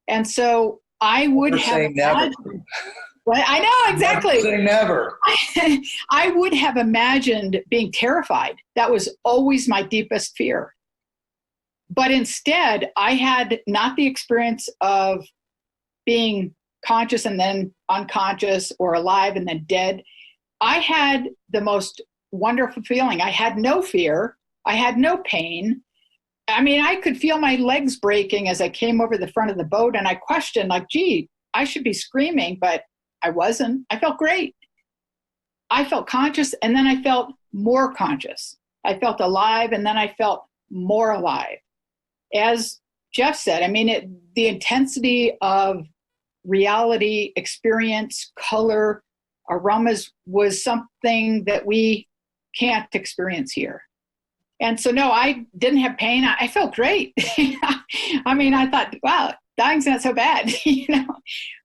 And so I would have imagined, well, I know, exactly. Never say never. I would have imagined being terrified. That was always my deepest fear. But instead, I had not the experience of being conscious and then unconscious, or alive and then dead. I had the most wonderful feeling. I had no fear. I had no pain. I mean, I could feel my legs breaking as I came over the front of the boat, and I questioned, like, gee, I should be screaming, but I wasn't. I felt great. I felt conscious, and then I felt more conscious. I felt alive, and then I felt more alive. As Jeff said, I mean, the intensity of reality, experience, color, aromas was something that we can't experience here. And so, no, I didn't have pain. I felt great. I mean, I thought, wow, dying's not so bad,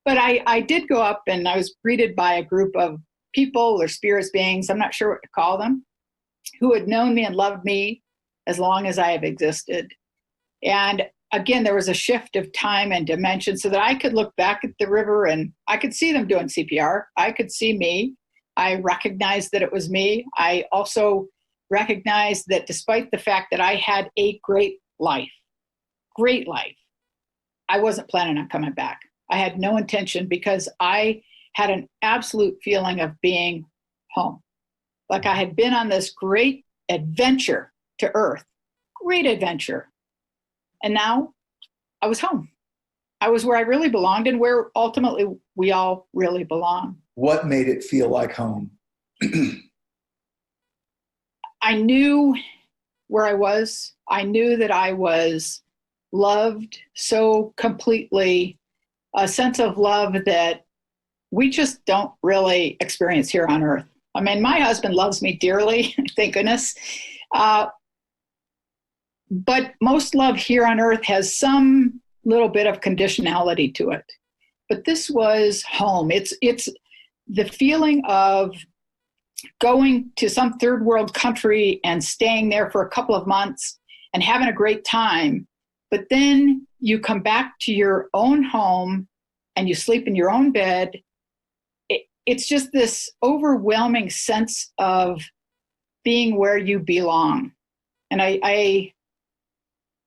But I did go up, and I was greeted by a group of people or spirits, beings, I'm not sure what to call them, who had known me and loved me as long as I have existed. And again, there was a shift of time and dimension so that I could look back at the river and I could see them doing CPR. I could see me. I recognized that it was me. I also recognized that despite the fact that I had a great life, I wasn't planning on coming back. I had no intention, because I had an absolute feeling of being home. Like I had been on this great adventure to Earth, great adventure. And now I was home. I was where I really belonged, and where ultimately we all really belong. What made it feel like home? I knew where I was. I knew that I was loved so completely, a sense of love that we just don't really experience here on Earth. I mean, my husband loves me dearly, thank goodness. But most love here on Earth has some little bit of conditionality to it. But this was home. It's the feeling of going to some third world country and staying there for a couple of months and having a great time. But then you come back to your own home and you sleep in your own bed. It's just this overwhelming sense of being where you belong. And I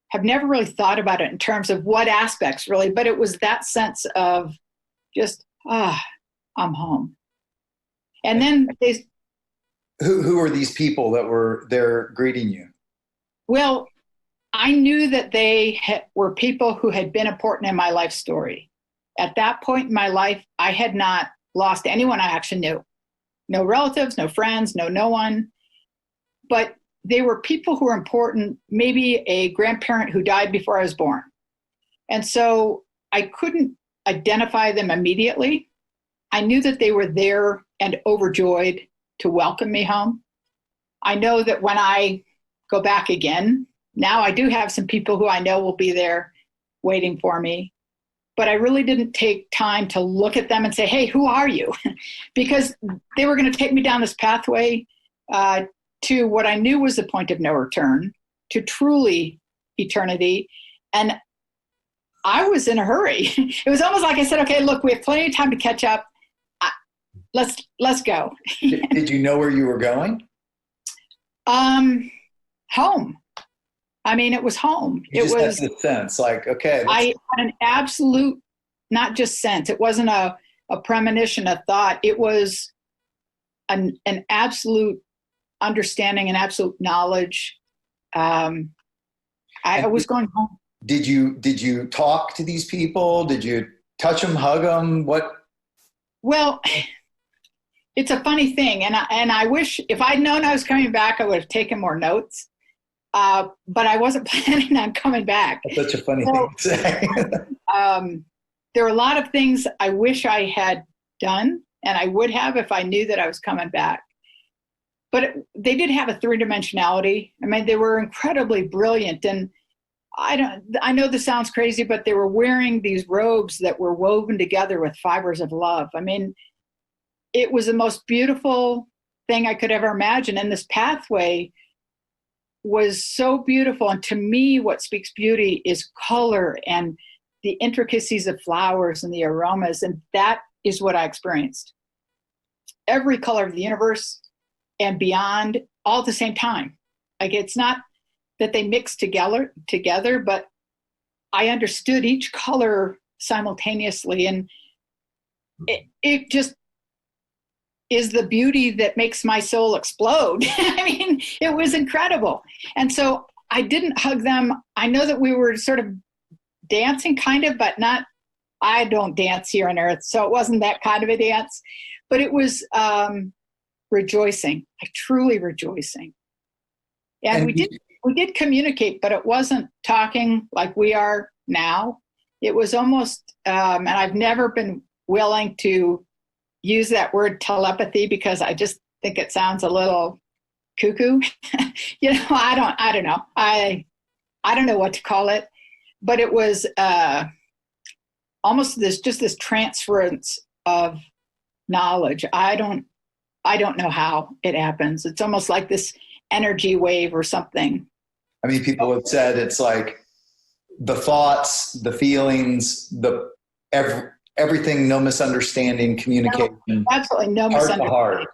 have never really thought about it in terms of what aspects really, but it was that sense of just, I'm home. And then Who are these people that were there greeting you? Well, I knew that they were people who had been important in my life story. At that point in my life, I had not lost anyone I actually knew. No relatives, no friends, no one. But they were people who were important, maybe a grandparent who died before I was born. And so I couldn't identify them immediately. I knew that they were there and overjoyed to welcome me home. I know that when I go back again, now I do have some people who I know will be there waiting for me. But I really didn't take time to look at them and say, hey, who are you? Because they were going to take me down this pathway to what I knew was the point of no return, to truly eternity. And I was in a hurry. It was almost like I said, okay, look, we have plenty of time to catch up. Let's go. Did you know where you were going? Home. I mean, it was home. You it was had the sense, like, okay. I had an absolute, not just sense. It wasn't a premonition, a thought. It was an absolute understanding and absolute knowledge. I was going home. Did you talk to these people? Did you touch them, hug them? What? Well, it's a funny thing, and I wish if I'd known I was coming back, I would have taken more notes. But I wasn't planning on coming back. That's such a funny thing to say. There are a lot of things I wish I had done, and I would have if I knew that I was coming back. But they did have a three-dimensionality. I mean, they were incredibly brilliant, and I know this sounds crazy, but they were wearing these robes that were woven together with fibers of love. I mean, it was the most beautiful thing I could ever imagine, and this pathway was so beautiful. And to me, what speaks beauty is color and the intricacies of flowers and the aromas. And that is what I experienced. Every color of the universe and beyond, all at the same time. Like, it's not that they mixed together, but I understood each color simultaneously. And it just is the beauty that makes my soul explode. I mean, it was incredible. And so I didn't hug them. I know that we were sort of dancing kind of, but not, I don't dance here on earth. So it wasn't that kind of a dance, but it was rejoicing, like truly rejoicing. And we did communicate, but it wasn't talking like we are now. It was almost, and I've never been willing to use that word telepathy because I just think it sounds a little cuckoo. I don't know. I don't know what to call it, but it was almost this transference of knowledge. I don't know how it happens. It's almost like this energy wave or something. I mean, people have said it's like the thoughts, the feelings, everything, no misunderstanding, communication. No, absolutely no misunderstanding. Heart to heart.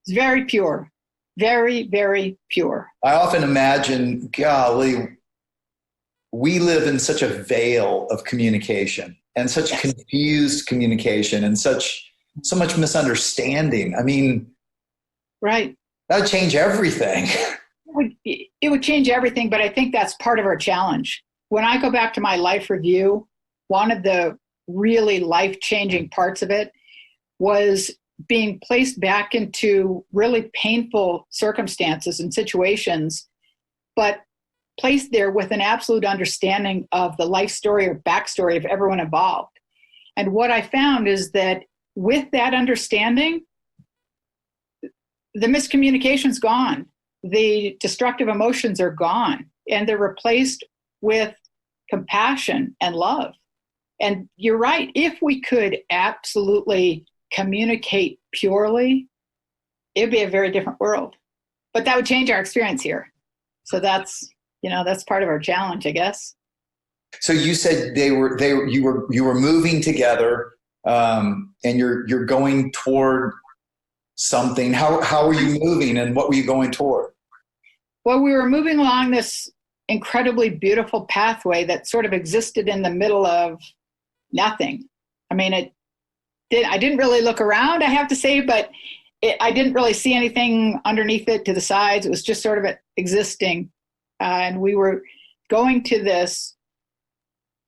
It's very pure. Very, very pure. I often imagine, golly, we live in such a veil of communication and such confused communication and so much misunderstanding. I mean, right. That would change everything. It would change everything, but I think that's part of our challenge. When I go back to my life review, one of the really life-changing parts of it was being placed back into really painful circumstances and situations, but placed there with an absolute understanding of the life story or backstory of everyone involved. And what I found is that with that understanding, the miscommunication's gone. The destructive emotions are gone, and they're replaced with compassion and love. And you're right, if we could absolutely communicate purely, it'd be a very different world. But that would change our experience here. So that's part of our challenge, I guess. So you said you were moving together, and you're going toward something. How were you moving, and what were you going toward? Well, we were moving along this incredibly beautiful pathway that sort of existed in the middle of nothing. I mean, I didn't really look around, I have to say, but I didn't really see anything underneath it to the sides. It was just sort of existing. And we were going to this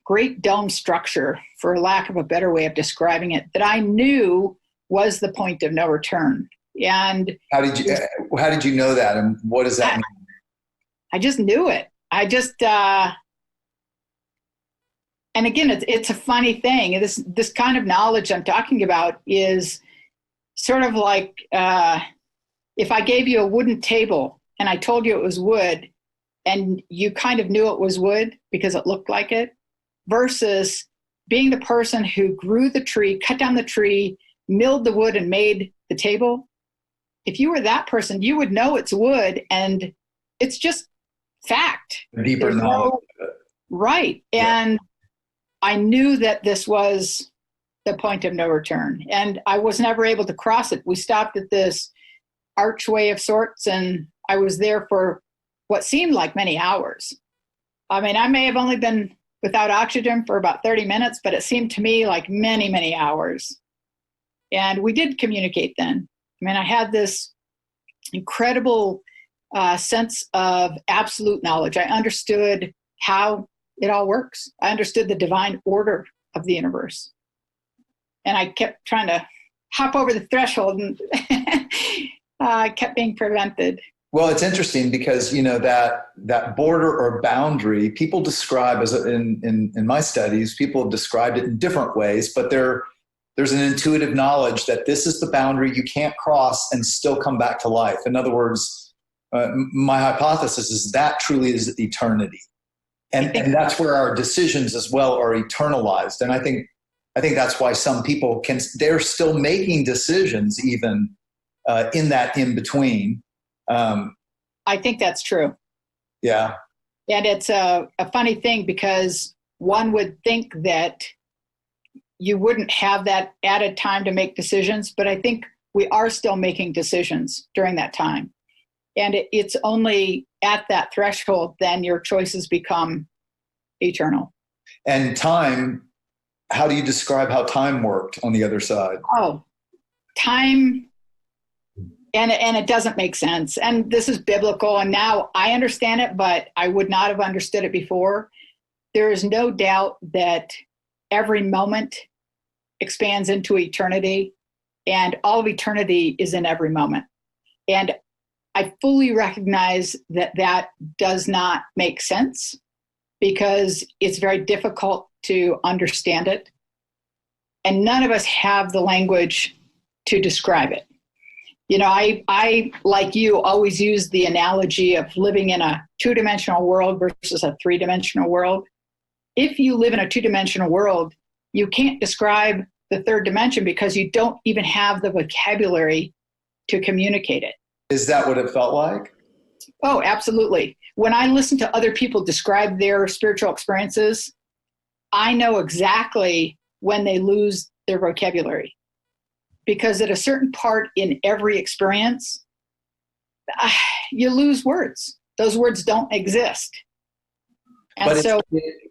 great dome structure, for lack of a better way of describing it, that I knew was the point of no return. And how did you know that, and what does that mean? I just knew it. I just, and again, it's a funny thing. This kind of knowledge I'm talking about is sort of like if I gave you a wooden table and I told you it was wood, and you kind of knew it was wood because it looked like it, versus being the person who grew the tree, cut down the tree, milled the wood, and made the table. If you were that person, you would know it's wood, and it's just fact. Deeper knowledge. Right. And I knew that this was the point of no return, and I was never able to cross it. We stopped at this archway of sorts, and I was there for what seemed like many hours. I mean, I may have only been without oxygen for about 30 minutes, but it seemed to me like many, many hours. And we did communicate then. I mean, I had this incredible sense of absolute knowledge. I understood how it all works. I understood the divine order of the universe. And I kept trying to hop over the threshold, and I kept being prevented. Well, it's interesting because, that border or boundary, people describe as in my studies, people have described it in different ways, but there's an intuitive knowledge that this is the boundary you can't cross and still come back to life. In other words, my hypothesis is that truly is eternity. And that's where our decisions as well are eternalized. And I think that's why some people they're still making decisions even in that in between. I think that's true. Yeah. And it's a funny thing, because one would think that you wouldn't have that added time to make decisions, but I think we are still making decisions during that time. And it's only at that threshold then your choices become eternal. And time, how do you describe how time worked on the other side? Oh, time, and it doesn't make sense. And this is biblical, and now I understand it, but I would not have understood it before. There is no doubt that every moment expands into eternity, and all of eternity is in every moment. And I fully recognize that does not make sense, because it's very difficult to understand it. And none of us have the language to describe it. I, like you, always use the analogy of living in a two-dimensional world versus a three-dimensional world. If you live in a two-dimensional world, you can't describe the third dimension because you don't even have the vocabulary to communicate it. Is that what it felt like? Oh, absolutely. When I listen to other people describe their spiritual experiences, I know exactly when they lose their vocabulary. Because at a certain part in every experience, you lose words. Those words don't exist. And but so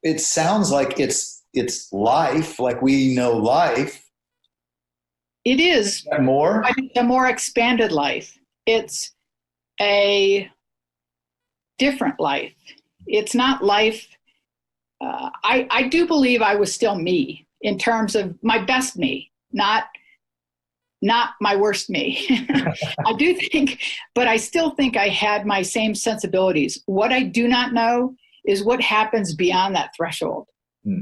it sounds like it's life, like we know life. It is more? A more expanded life. It's a different life. It's not life. I do believe I was still me in terms of my best me, not my worst me. I do think, but I still think I had my same sensibilities. What I do not know is what happens beyond that threshold,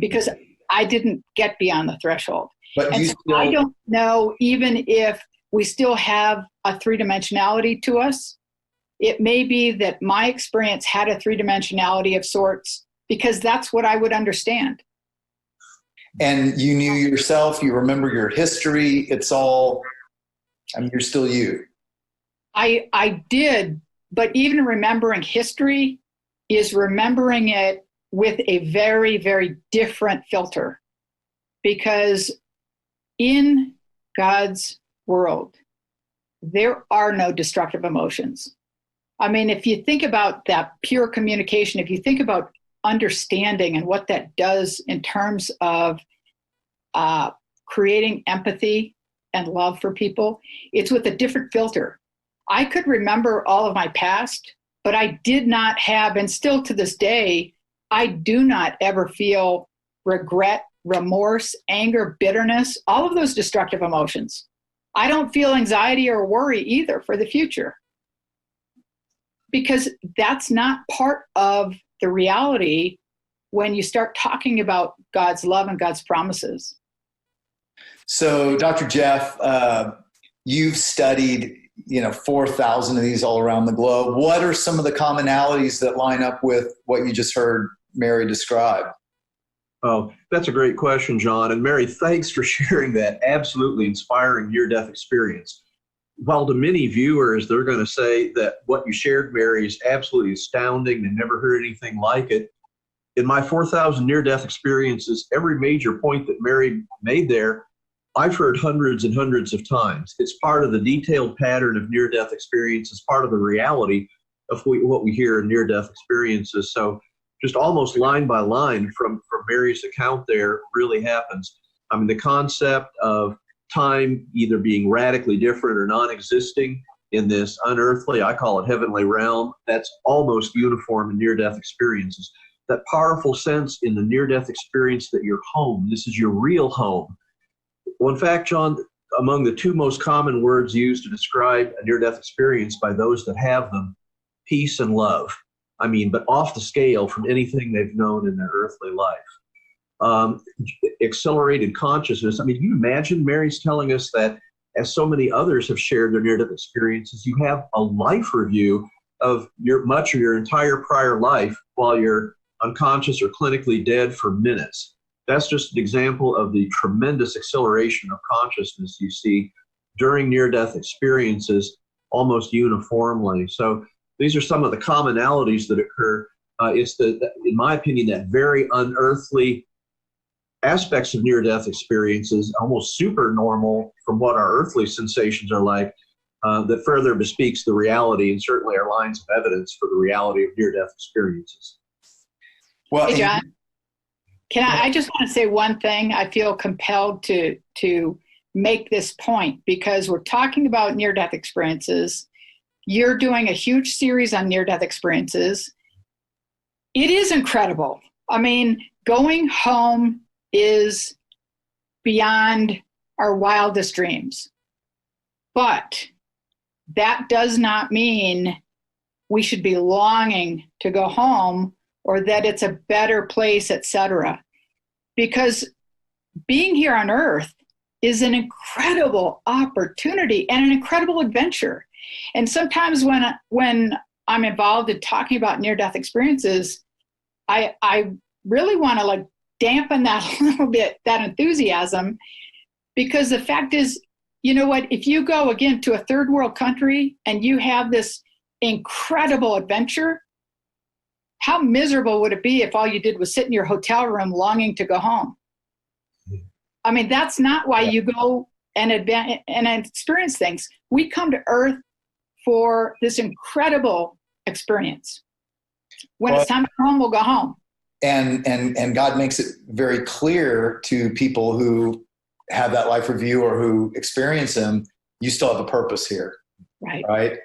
because I didn't get beyond the threshold. But and so I don't know, even if we still have a three-dimensionality to us, it may be that my experience had a three-dimensionality of sorts, because that's what I would understand. And you knew yourself, you remember your history, it's all, you're still you. I did, but even remembering history is remembering it with a very, very different filter. Because in God's world, there are no destructive emotions. If you think about that pure communication, if you think about understanding and what that does in terms of creating empathy and love for people, it's with a different filter. I could remember all of my past, but I did not have, and still to this day, I do not ever feel regret, remorse, anger, bitterness, all of those destructive emotions. I don't feel anxiety or worry either for the future, because that's not part of the reality when you start talking about God's love and God's promises. So, Dr. Jeff, you've studied 4,000 of these all around the globe. What are some of the commonalities that line up with what you just heard Mary describe? Oh, that's a great question, John. And Mary, thanks for sharing that absolutely inspiring near-death experience. While to many viewers, they're going to say that what you shared, Mary, is absolutely astounding. They never heard anything like it. In my 4,000 near-death experiences, every major point that Mary made there, I've heard hundreds and hundreds of times. It's part of the detailed pattern of near-death experience. It's part of the reality of what we hear in near-death experiences. So just almost line by line from Mary's account there really happens. I mean, the concept of time either being radically different or non-existing in this unearthly, I call it heavenly realm, that's almost uniform in near-death experiences. That powerful sense in the near-death experience that you're home, this is your real home. Well, in fact, John, among the two most common words used to describe a near-death experience by those that have them, peace and love. I mean, but off the scale from anything they've known in their earthly life. Accelerated consciousness. I mean, can you imagine Mary's telling us that as so many others have shared their near-death experiences, you have a life review of much of your entire prior life while you're unconscious or clinically dead for minutes. That's just an example of the tremendous acceleration of consciousness you see during near-death experiences almost uniformly. So these are some of the commonalities that occur. It's in my opinion, that very unearthly aspects of near-death experiences, almost super normal from what our earthly sensations are like, that further bespeaks the reality and certainly our lines of evidence for the reality of near-death experiences. Well, hey, John, I just want to say one thing. I feel compelled to make this point because we're talking about near-death experiences. You're doing a huge series on near-death experiences. It is incredible. I mean, going home is beyond our wildest dreams. But that does not mean we should be longing to go home or that it's a better place, etc. Because being here on Earth is an incredible opportunity and an incredible adventure. And sometimes when I'm involved in talking about near-death experiences, I really want to dampen that a little bit, that enthusiasm, because the fact is, you know what, if you go again to a third world country and you have this incredible adventure, how miserable would it be if all you did was sit in your hotel room longing to go home? I mean, that's not why you go and experience things. We come to Earth for this incredible experience. When it's time to go home, we'll go home. And God makes it very clear to people who have that life review or who experience them, you still have a purpose here. Right. Right.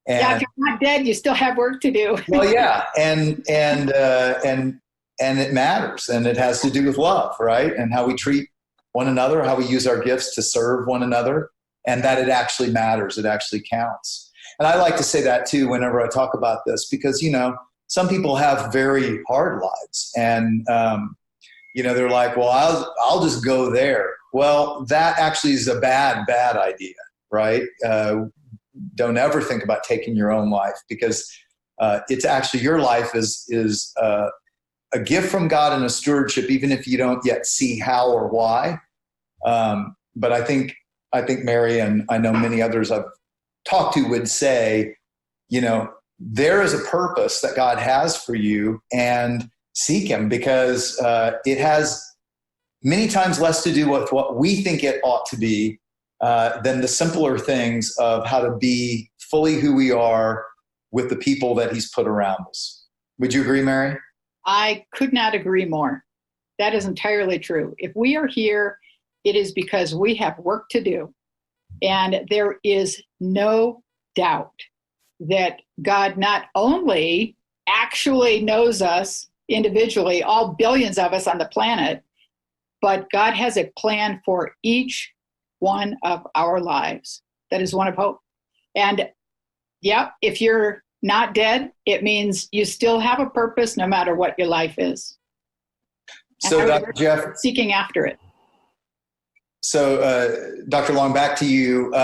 And, yeah, if you're not dead, you still have work to do. Well, yeah, and it matters, and it has to do with love, right? And how we treat one another, how we use our gifts to serve one another, and that it actually matters, it actually counts. And I like to say that too whenever I talk about this, because some people have very hard lives, and they're like, well, I'll just go there. Well, that actually is a bad idea, right? Don't ever think about taking your own life, because it's actually, your life is a gift from God and a stewardship, even if you don't yet see how or why. But I think Mary, and I know many others I've talked to, would say, there is a purpose that God has for you, and seek him, because it has many times less to do with what we think it ought to be than the simpler things of how to be fully who we are with the people that he's put around us. Would you agree, Mary? I could not agree more. That is entirely true. If we are here, it is because we have work to do. And there is no doubt that God not only actually knows us individually, all billions of us on the planet, but God has a plan for each one of our lives. That is one of hope. And yeah, if you're not dead, it means you still have a purpose no matter what your life is. And So, Dr. Jeff, seeking after it. So, Dr. Long, back to you.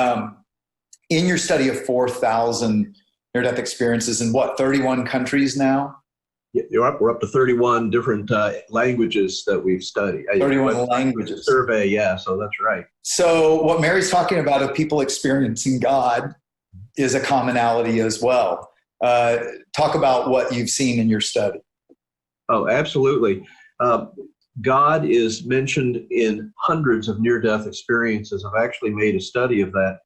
In your study of 4,000 near-death experiences in 31 countries now? Yeah, we're up to 31 different languages that we've studied. 31 languages. Survey, yeah, so that's right. So what Mary's talking about of people experiencing God is a commonality as well. Talk about what you've seen in your study. Oh, absolutely. God is mentioned in hundreds of near-death experiences. I've actually made a study of that.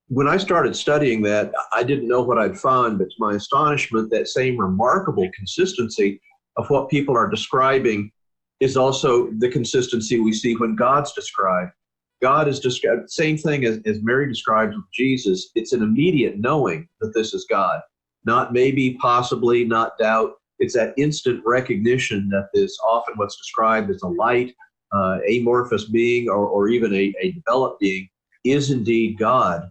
When I started studying that, I didn't know what I'd found, but to my astonishment, that same remarkable consistency of what people are describing is also the consistency we see when God's described. God is described, same thing as Mary describes with Jesus. It's an immediate knowing that this is God. Not maybe, possibly, not doubt. It's that instant recognition that is often what's described as a light, amorphous being, or even a developed being is indeed God.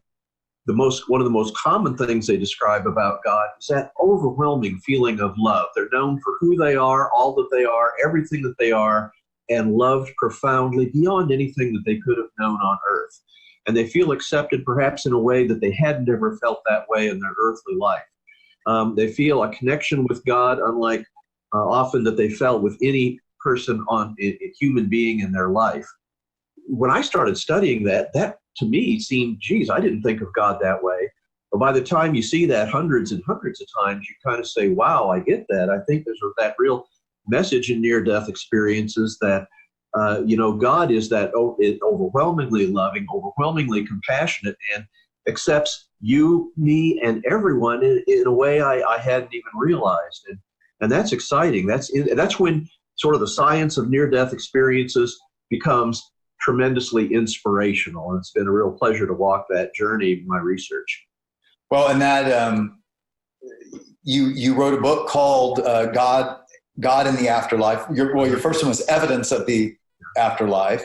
One of the most common things they describe about God is that overwhelming feeling of love. They're known for who they are, all that they are, everything that they are, and loved profoundly beyond anything that they could have known on earth. And they feel accepted perhaps in a way that they hadn't ever felt that way in their earthly life. They feel a connection with God unlike often that they felt with any person a human being in their life. When I started studying that to me seemed, geez, I didn't think of God that way. But by the time you see that hundreds and hundreds of times, you kind of say, wow, I get that. I think there's that real message in near-death experiences that, God is that overwhelmingly loving, overwhelmingly compassionate, and accepts you, me, and everyone in a way I hadn't even realized. And that's exciting. That's when sort of the science of near-death experiences becomes tremendously inspirational. And it's been a real pleasure to walk that journey in my research. Well, and that you wrote a book called God in the Afterlife. Your first one was Evidence of the Afterlife,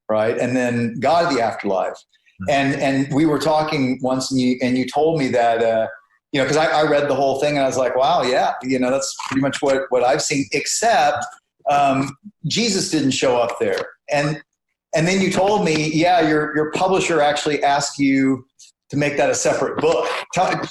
right? And then God of the Afterlife. And we were talking once, and you told me that because I read the whole thing and I was like, wow, yeah, that's pretty much what I've seen, except Jesus didn't show up there. And then you told me, yeah, your publisher actually asked you to make that a separate book. Talk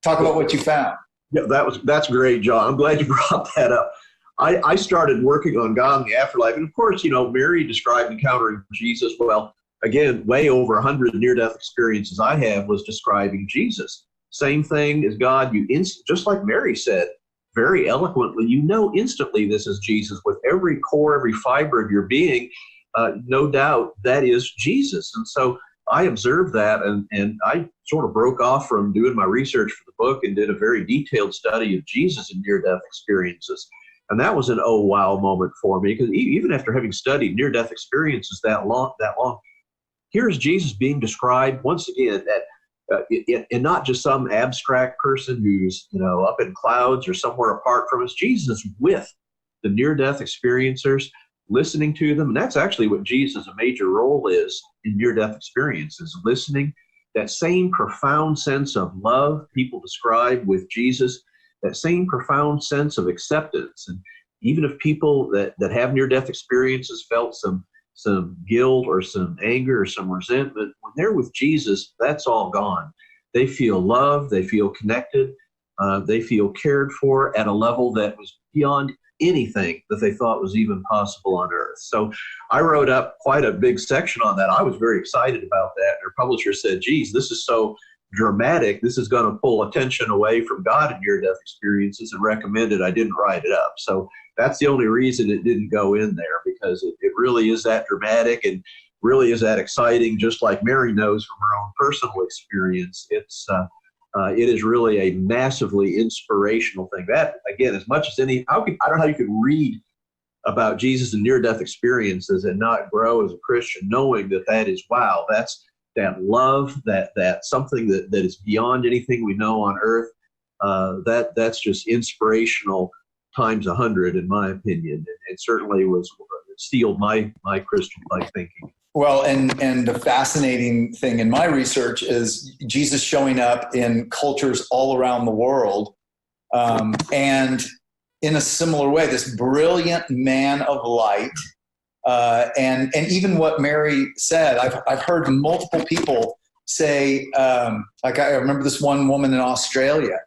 about what you found. Yeah, that's great, John. I'm glad you brought that up. I started working on God in the Afterlife. And of course, Mary described encountering Jesus. Well, again, way over 100 near-death experiences I have was describing Jesus. Same thing as God. Just like Mary said, very eloquently, instantly this is Jesus with every core, every fiber of your being. No doubt that is Jesus. And so I observed that, and I sort of broke off from doing my research for the book and did a very detailed study of Jesus in near-death experiences. And that was an oh wow moment for me, because even after having studied near-death experiences that long, here's Jesus being described once again and not just some abstract person who's up in clouds or somewhere apart from us. Jesus with the near-death experiencers, listening to them. And that's actually what Jesus' a major role is in near-death experiences, listening. That same profound sense of love people describe with Jesus, that same profound sense of acceptance. And even if people that have near-death experiences felt some guilt or some anger or some resentment, when they're with Jesus, that's all gone. They feel loved, they feel connected, they feel cared for at a level that was beyond anything that they thought was even possible on earth. So I wrote up quite a big section on that. I was very excited about that. Their publisher said, geez, this is so dramatic. This is going to pull attention away from God in near-death experiences, and recommended I didn't write it up. So that's the only reason it didn't go in there, because it really is that dramatic and really is that exciting, just like Mary knows from her own personal experience. It is really a massively inspirational thing. That, again, as much as I don't know how you could read about Jesus and near-death experiences and not grow as a Christian, knowing that is, wow, that love, that something that is beyond anything we know on earth. That's just inspirational times 100, in my opinion. It certainly was steeled my Christian-like thinking. Well, and the fascinating thing in my research is Jesus showing up in cultures all around the world. And in a similar way, this brilliant man of light, and even what Mary said, I've heard multiple people say, like I remember this one woman in Australia,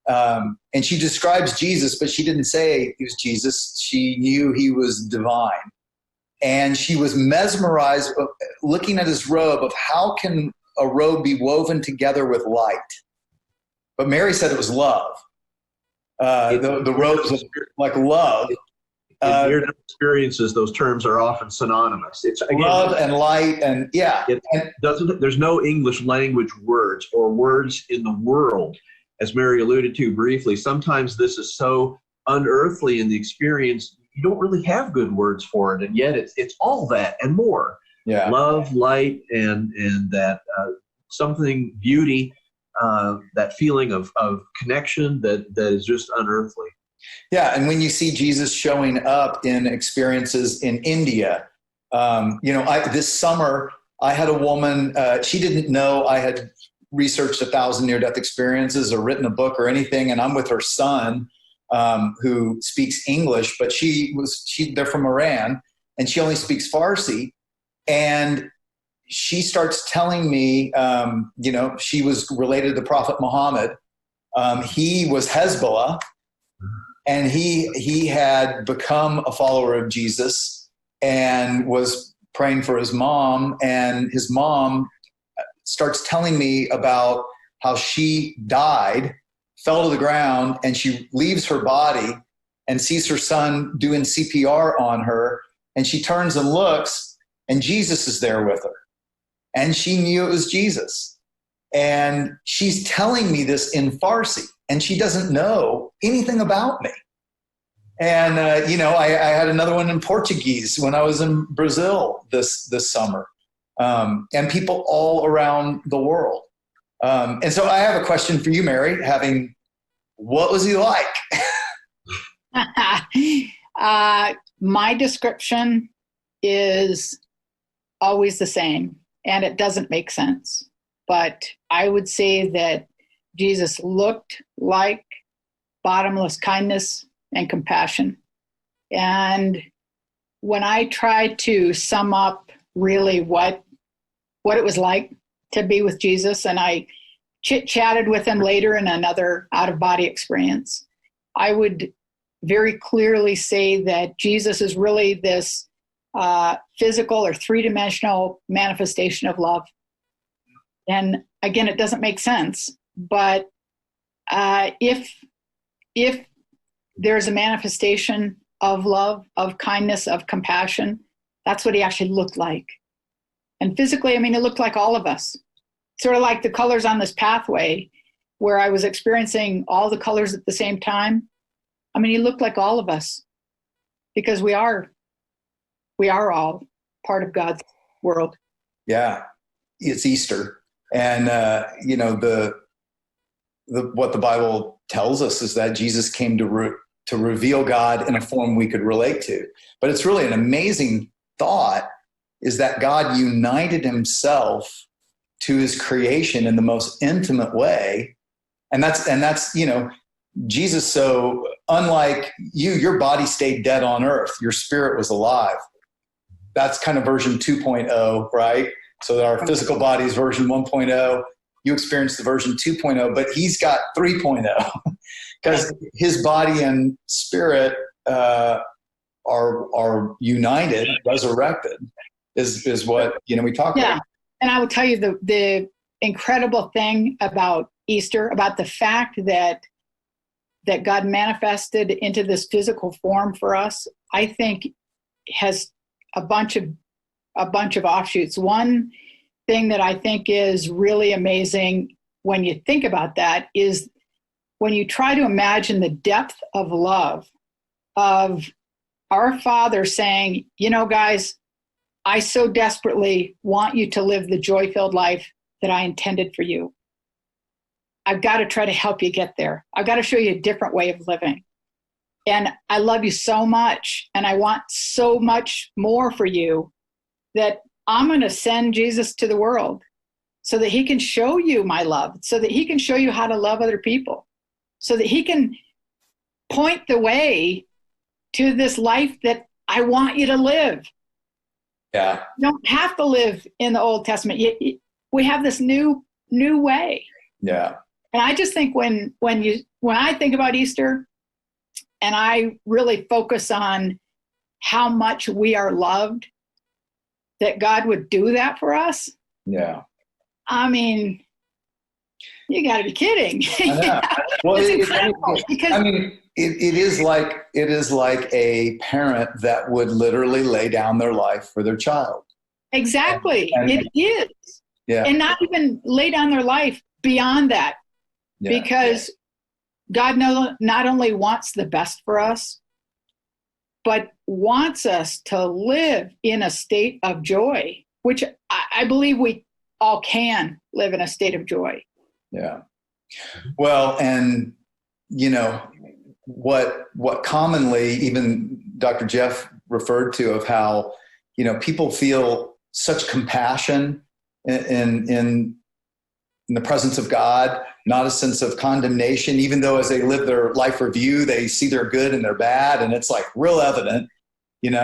and she describes Jesus, but she didn't say he was Jesus. She knew he was divine. And she was mesmerized looking at his robe of how can a robe be woven together with light? But Mary said it was love. The robes of like love. In near-death experiences, those terms are often synonymous. It's again, love and light, and yeah. There's no English language words or words in the world, as Mary alluded to briefly. Sometimes this is so unearthly in the experience, you don't really have good words for it, and yet it's all that and more. Yeah. Love, light, and that something, beauty, that feeling of connection that is just unearthly. Yeah, and when you see Jesus showing up in experiences in India, this summer I had a woman, she didn't know I had researched 1,000 near-death experiences or written a book or anything, and I'm with her son, who speaks English, but they're from Iran, and she only speaks Farsi, and she starts telling me, she was related to the Prophet Muhammad. He was Hezbollah, and he had become a follower of Jesus and was praying for his mom, and his mom starts telling me about how she died, fell to the ground, and she leaves her body and sees her son doing CPR on her, and she turns and looks, and Jesus is there with her. And she knew it was Jesus. And she's telling me this in Farsi, and she doesn't know anything about me. And, I had another one in Portuguese when I was in Brazil this summer, and people all around the world. And so I have a question for you, Mary, what was he like? My description is always the same, and it doesn't make sense. But I would say that Jesus looked like bottomless kindness and compassion. And when I tried to sum up really what it was like to be with Jesus, and I chit-chatted with him later in another out-of-body experience, I would very clearly say that Jesus is really this physical or three-dimensional manifestation of love. And again, it doesn't make sense, but if there's a manifestation of love, of kindness, of compassion, that's what he actually looked like. And physically, it looked like all of us. Sort of like the colors on this pathway where I was experiencing all the colors at the same time. He looked like all of us because we are all part of God's world. Yeah, it's Easter. And, what the Bible tells us is that Jesus came to reveal God in a form we could relate to. But it's really an amazing thought is that God united himself to his creation in the most intimate way. And that's Jesus. So unlike your body stayed dead on earth, your spirit was alive. That's kind of version 2.0, right? So that our physical body is version 1.0. You experienced the version 2.0, but he's got 3.0 because his body and spirit are united, resurrected is what, we talk about. And I will tell you the incredible thing about Easter, about the fact that God manifested into this physical form for us, I think has a bunch of offshoots. One thing that I think is really amazing when you think about that is when you try to imagine the depth of love of our Father saying, guys, I so desperately want you to live the joy-filled life that I intended for you. I've got to try to help you get there. I've got to show you a different way of living. And I love you so much, and I want so much more for you, that I'm going to send Jesus to the world so that he can show you my love, so that he can show you how to love other people, so that he can point the way to this life that I want you to live. Yeah. You don't have to live in the Old Testament. We have this new way. Yeah. And I just think when I think about Easter, and I really focus on how much we are loved, that God would do that for us. Yeah. I mean, you got to be kidding. I know. Well, it's incredible. Because it is like a parent that would literally lay down their life for their child. Exactly. And it is. Yeah. And not even lay down their life beyond that. Yeah. Because God not only wants the best for us, but wants us to live in a state of joy, which I believe we all can live in a state of joy. Yeah. Well, and what commonly even Dr. Jeff referred to, of how, people feel such compassion in the presence of God, not a sense of condemnation, even though as they live their life review, they see their good and their bad, and it's like real evident, and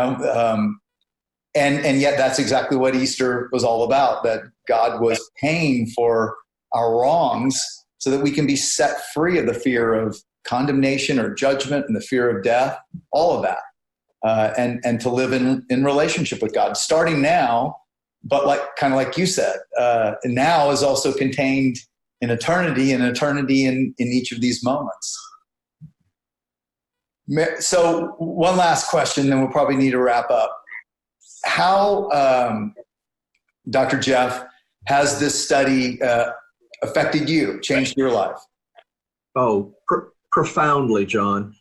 yet that's exactly what Easter was all about, that God was paying for our wrongs so that we can be set free of the fear of condemnation or judgment and the fear of death, all of that, and to live in relationship with God, starting now. But kind of like you said, now is also contained in eternity, and eternity in each of these moments. So one last question, then we'll probably need to wrap up. How, Dr. Jeff, has this study affected you, changed your life? Oh, profoundly, John.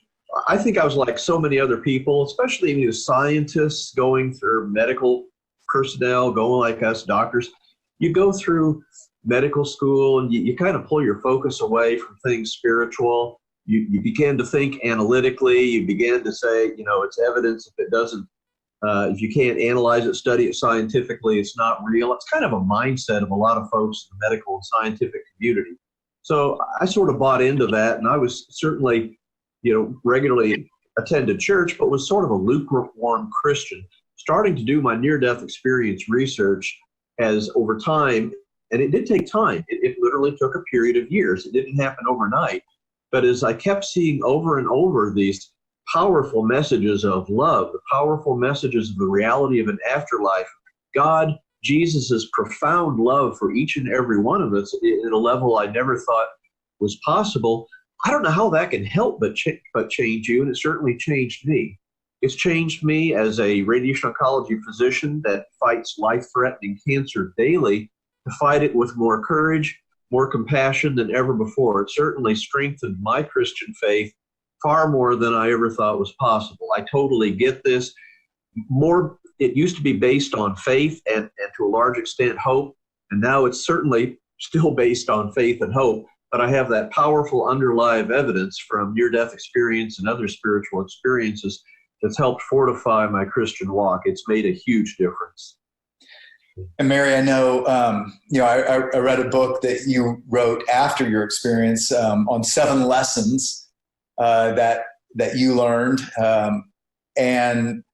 I think I was like so many other people, especially scientists going through medical personnel, going like us doctors. You go through medical school and you kind of pull your focus away from things spiritual. You begin to think analytically. You begin to say, it's evidence. If it doesn't, if you can't analyze it, study it scientifically, it's not real. It's kind of a mindset of a lot of folks in the medical and scientific community. So I sort of bought into that, and I was certainly, regularly attended church, but was sort of a lukewarm Christian, starting to do my near-death experience research as over time. And it did take time. It literally took a period of years. It didn't happen overnight. But as I kept seeing over and over these powerful messages of love, the powerful messages of the reality of an afterlife, God, Jesus' profound love for each and every one of us at a level I never thought was possible, I don't know how that can help but change you, and it certainly changed me. It's changed me as a radiation oncology physician that fights life-threatening cancer daily, to fight it with more courage, more compassion than ever before. It certainly strengthened my Christian faith far more than I ever thought was possible. I totally get this. It used to be based on faith and to a large extent hope, and now it's certainly still based on faith and hope, but I have that powerful underlying evidence from near-death experience and other spiritual experiences that's helped fortify my Christian walk. It's made a huge difference. And Mary, I know, I read a book that you wrote after your experience on 7 lessons that you learned. And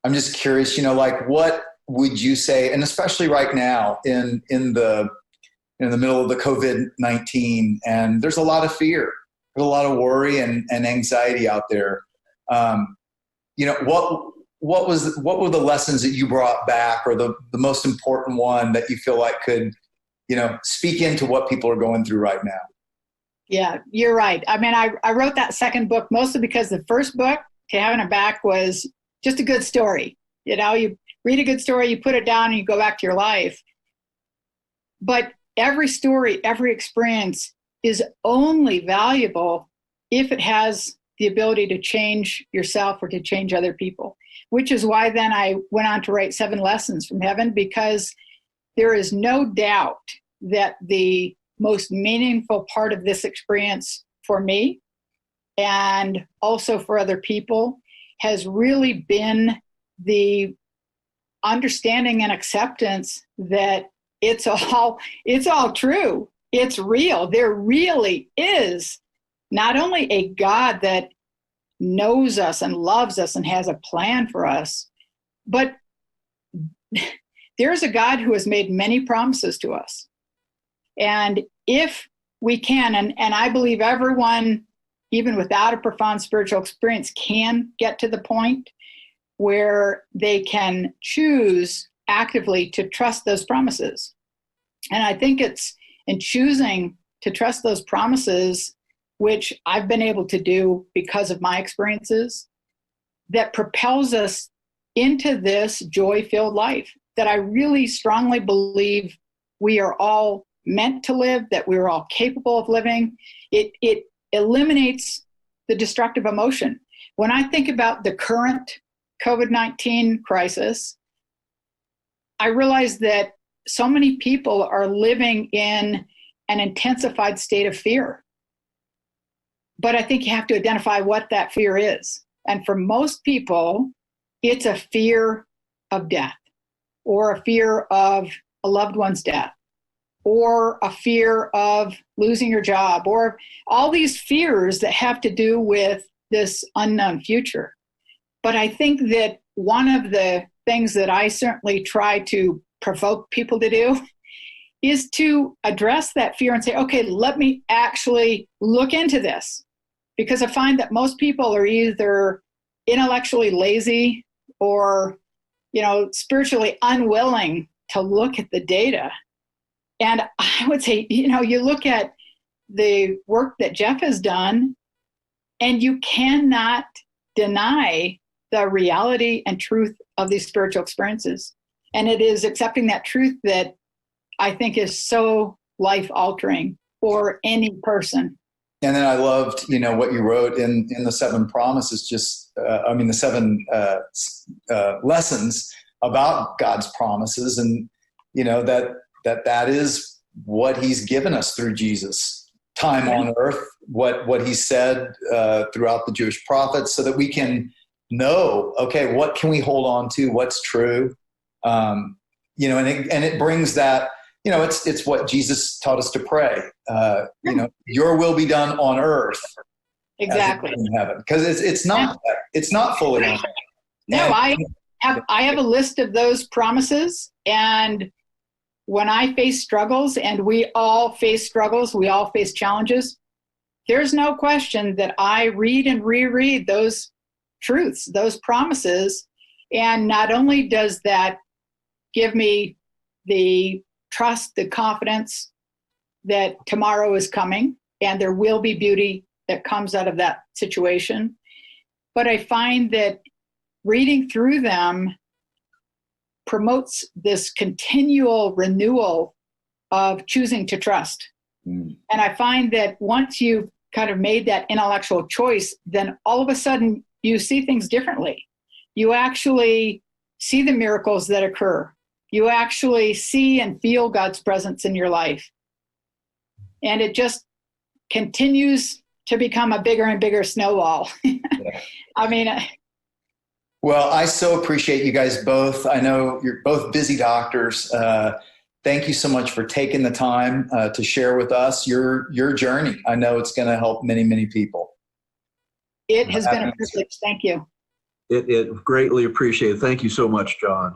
I'm just curious, what would you say, and especially right now in the middle of the COVID-19, and there's a lot of fear, there's a lot of worry and anxiety out there. What were the lessons that you brought back, or the most important one that you feel like could, speak into what people are going through right now? Yeah, you're right. I mean, I wrote that second book mostly because the first book, To Heaven and Back, was just a good story. You read a good story, you put it down, and you go back to your life. But every story, every experience is only valuable if it has the ability to change yourself or to change other people, which is why then I went on to write 7 Lessons from Heaven, because there is no doubt that the most meaningful part of this experience for me and also for other people has really been the understanding and acceptance that it's all true. It's real. There really is not only a God that knows us and loves us and has a plan for us, but there's a God who has made many promises to us. And if we can, and I believe everyone, even without a profound spiritual experience, can get to the point where they can choose actively to trust those promises. And I think it's in choosing to trust those promises, which I've been able to do because of my experiences, that propels us into this joy-filled life that I really strongly believe we are all meant to live, that we're all capable of living. It eliminates the destructive emotion. When I think about the current COVID-19 crisis, I realize that so many people are living in an intensified state of fear. But I think you have to identify what that fear is. And for most people, it's a fear of death, or a fear of a loved one's death, or a fear of losing your job, or all these fears that have to do with this unknown future. But I think that one of the things that I certainly try to provoke people to do is to address that fear and say, okay, let me actually look into this. Because I find that most people are either intellectually lazy or, spiritually unwilling to look at the data. And I would say, you look at the work that Jeff has done, and you cannot deny the reality and truth of these spiritual experiences. And it is accepting that truth that I think is so life-altering for any person. And then I loved, what you wrote in the 7 promises, the 7 lessons about God's promises, and that is what He's given us through Jesus, time on earth, what He said throughout the Jewish prophets, so that we can know, okay, what can we hold on to, what's true, and it brings that. It's what Jesus taught us to pray. Your will be done on earth, exactly, as in heaven. Because it's not fully on earth. No, I have a list of those promises, and when I face struggles, and we all face struggles, we all face challenges, there's no question that I read and reread those truths, those promises, and not only does that give me the trust, the confidence that tomorrow is coming and there will be beauty that comes out of that situation, but I find that reading through them promotes this continual renewal of choosing to trust. And I find that once you've kind of made that intellectual choice, then all of a sudden you see things differently. You actually see the miracles that occur. You actually see and feel God's presence in your life. And it just continues to become a bigger and bigger snowball. Well, I so appreciate you guys both. I know you're both busy doctors. Thank you so much for taking the time to share with us your journey. I know it's going to help many, many people. It has been a privilege. Thank you. It greatly appreciated. Thank you so much, John.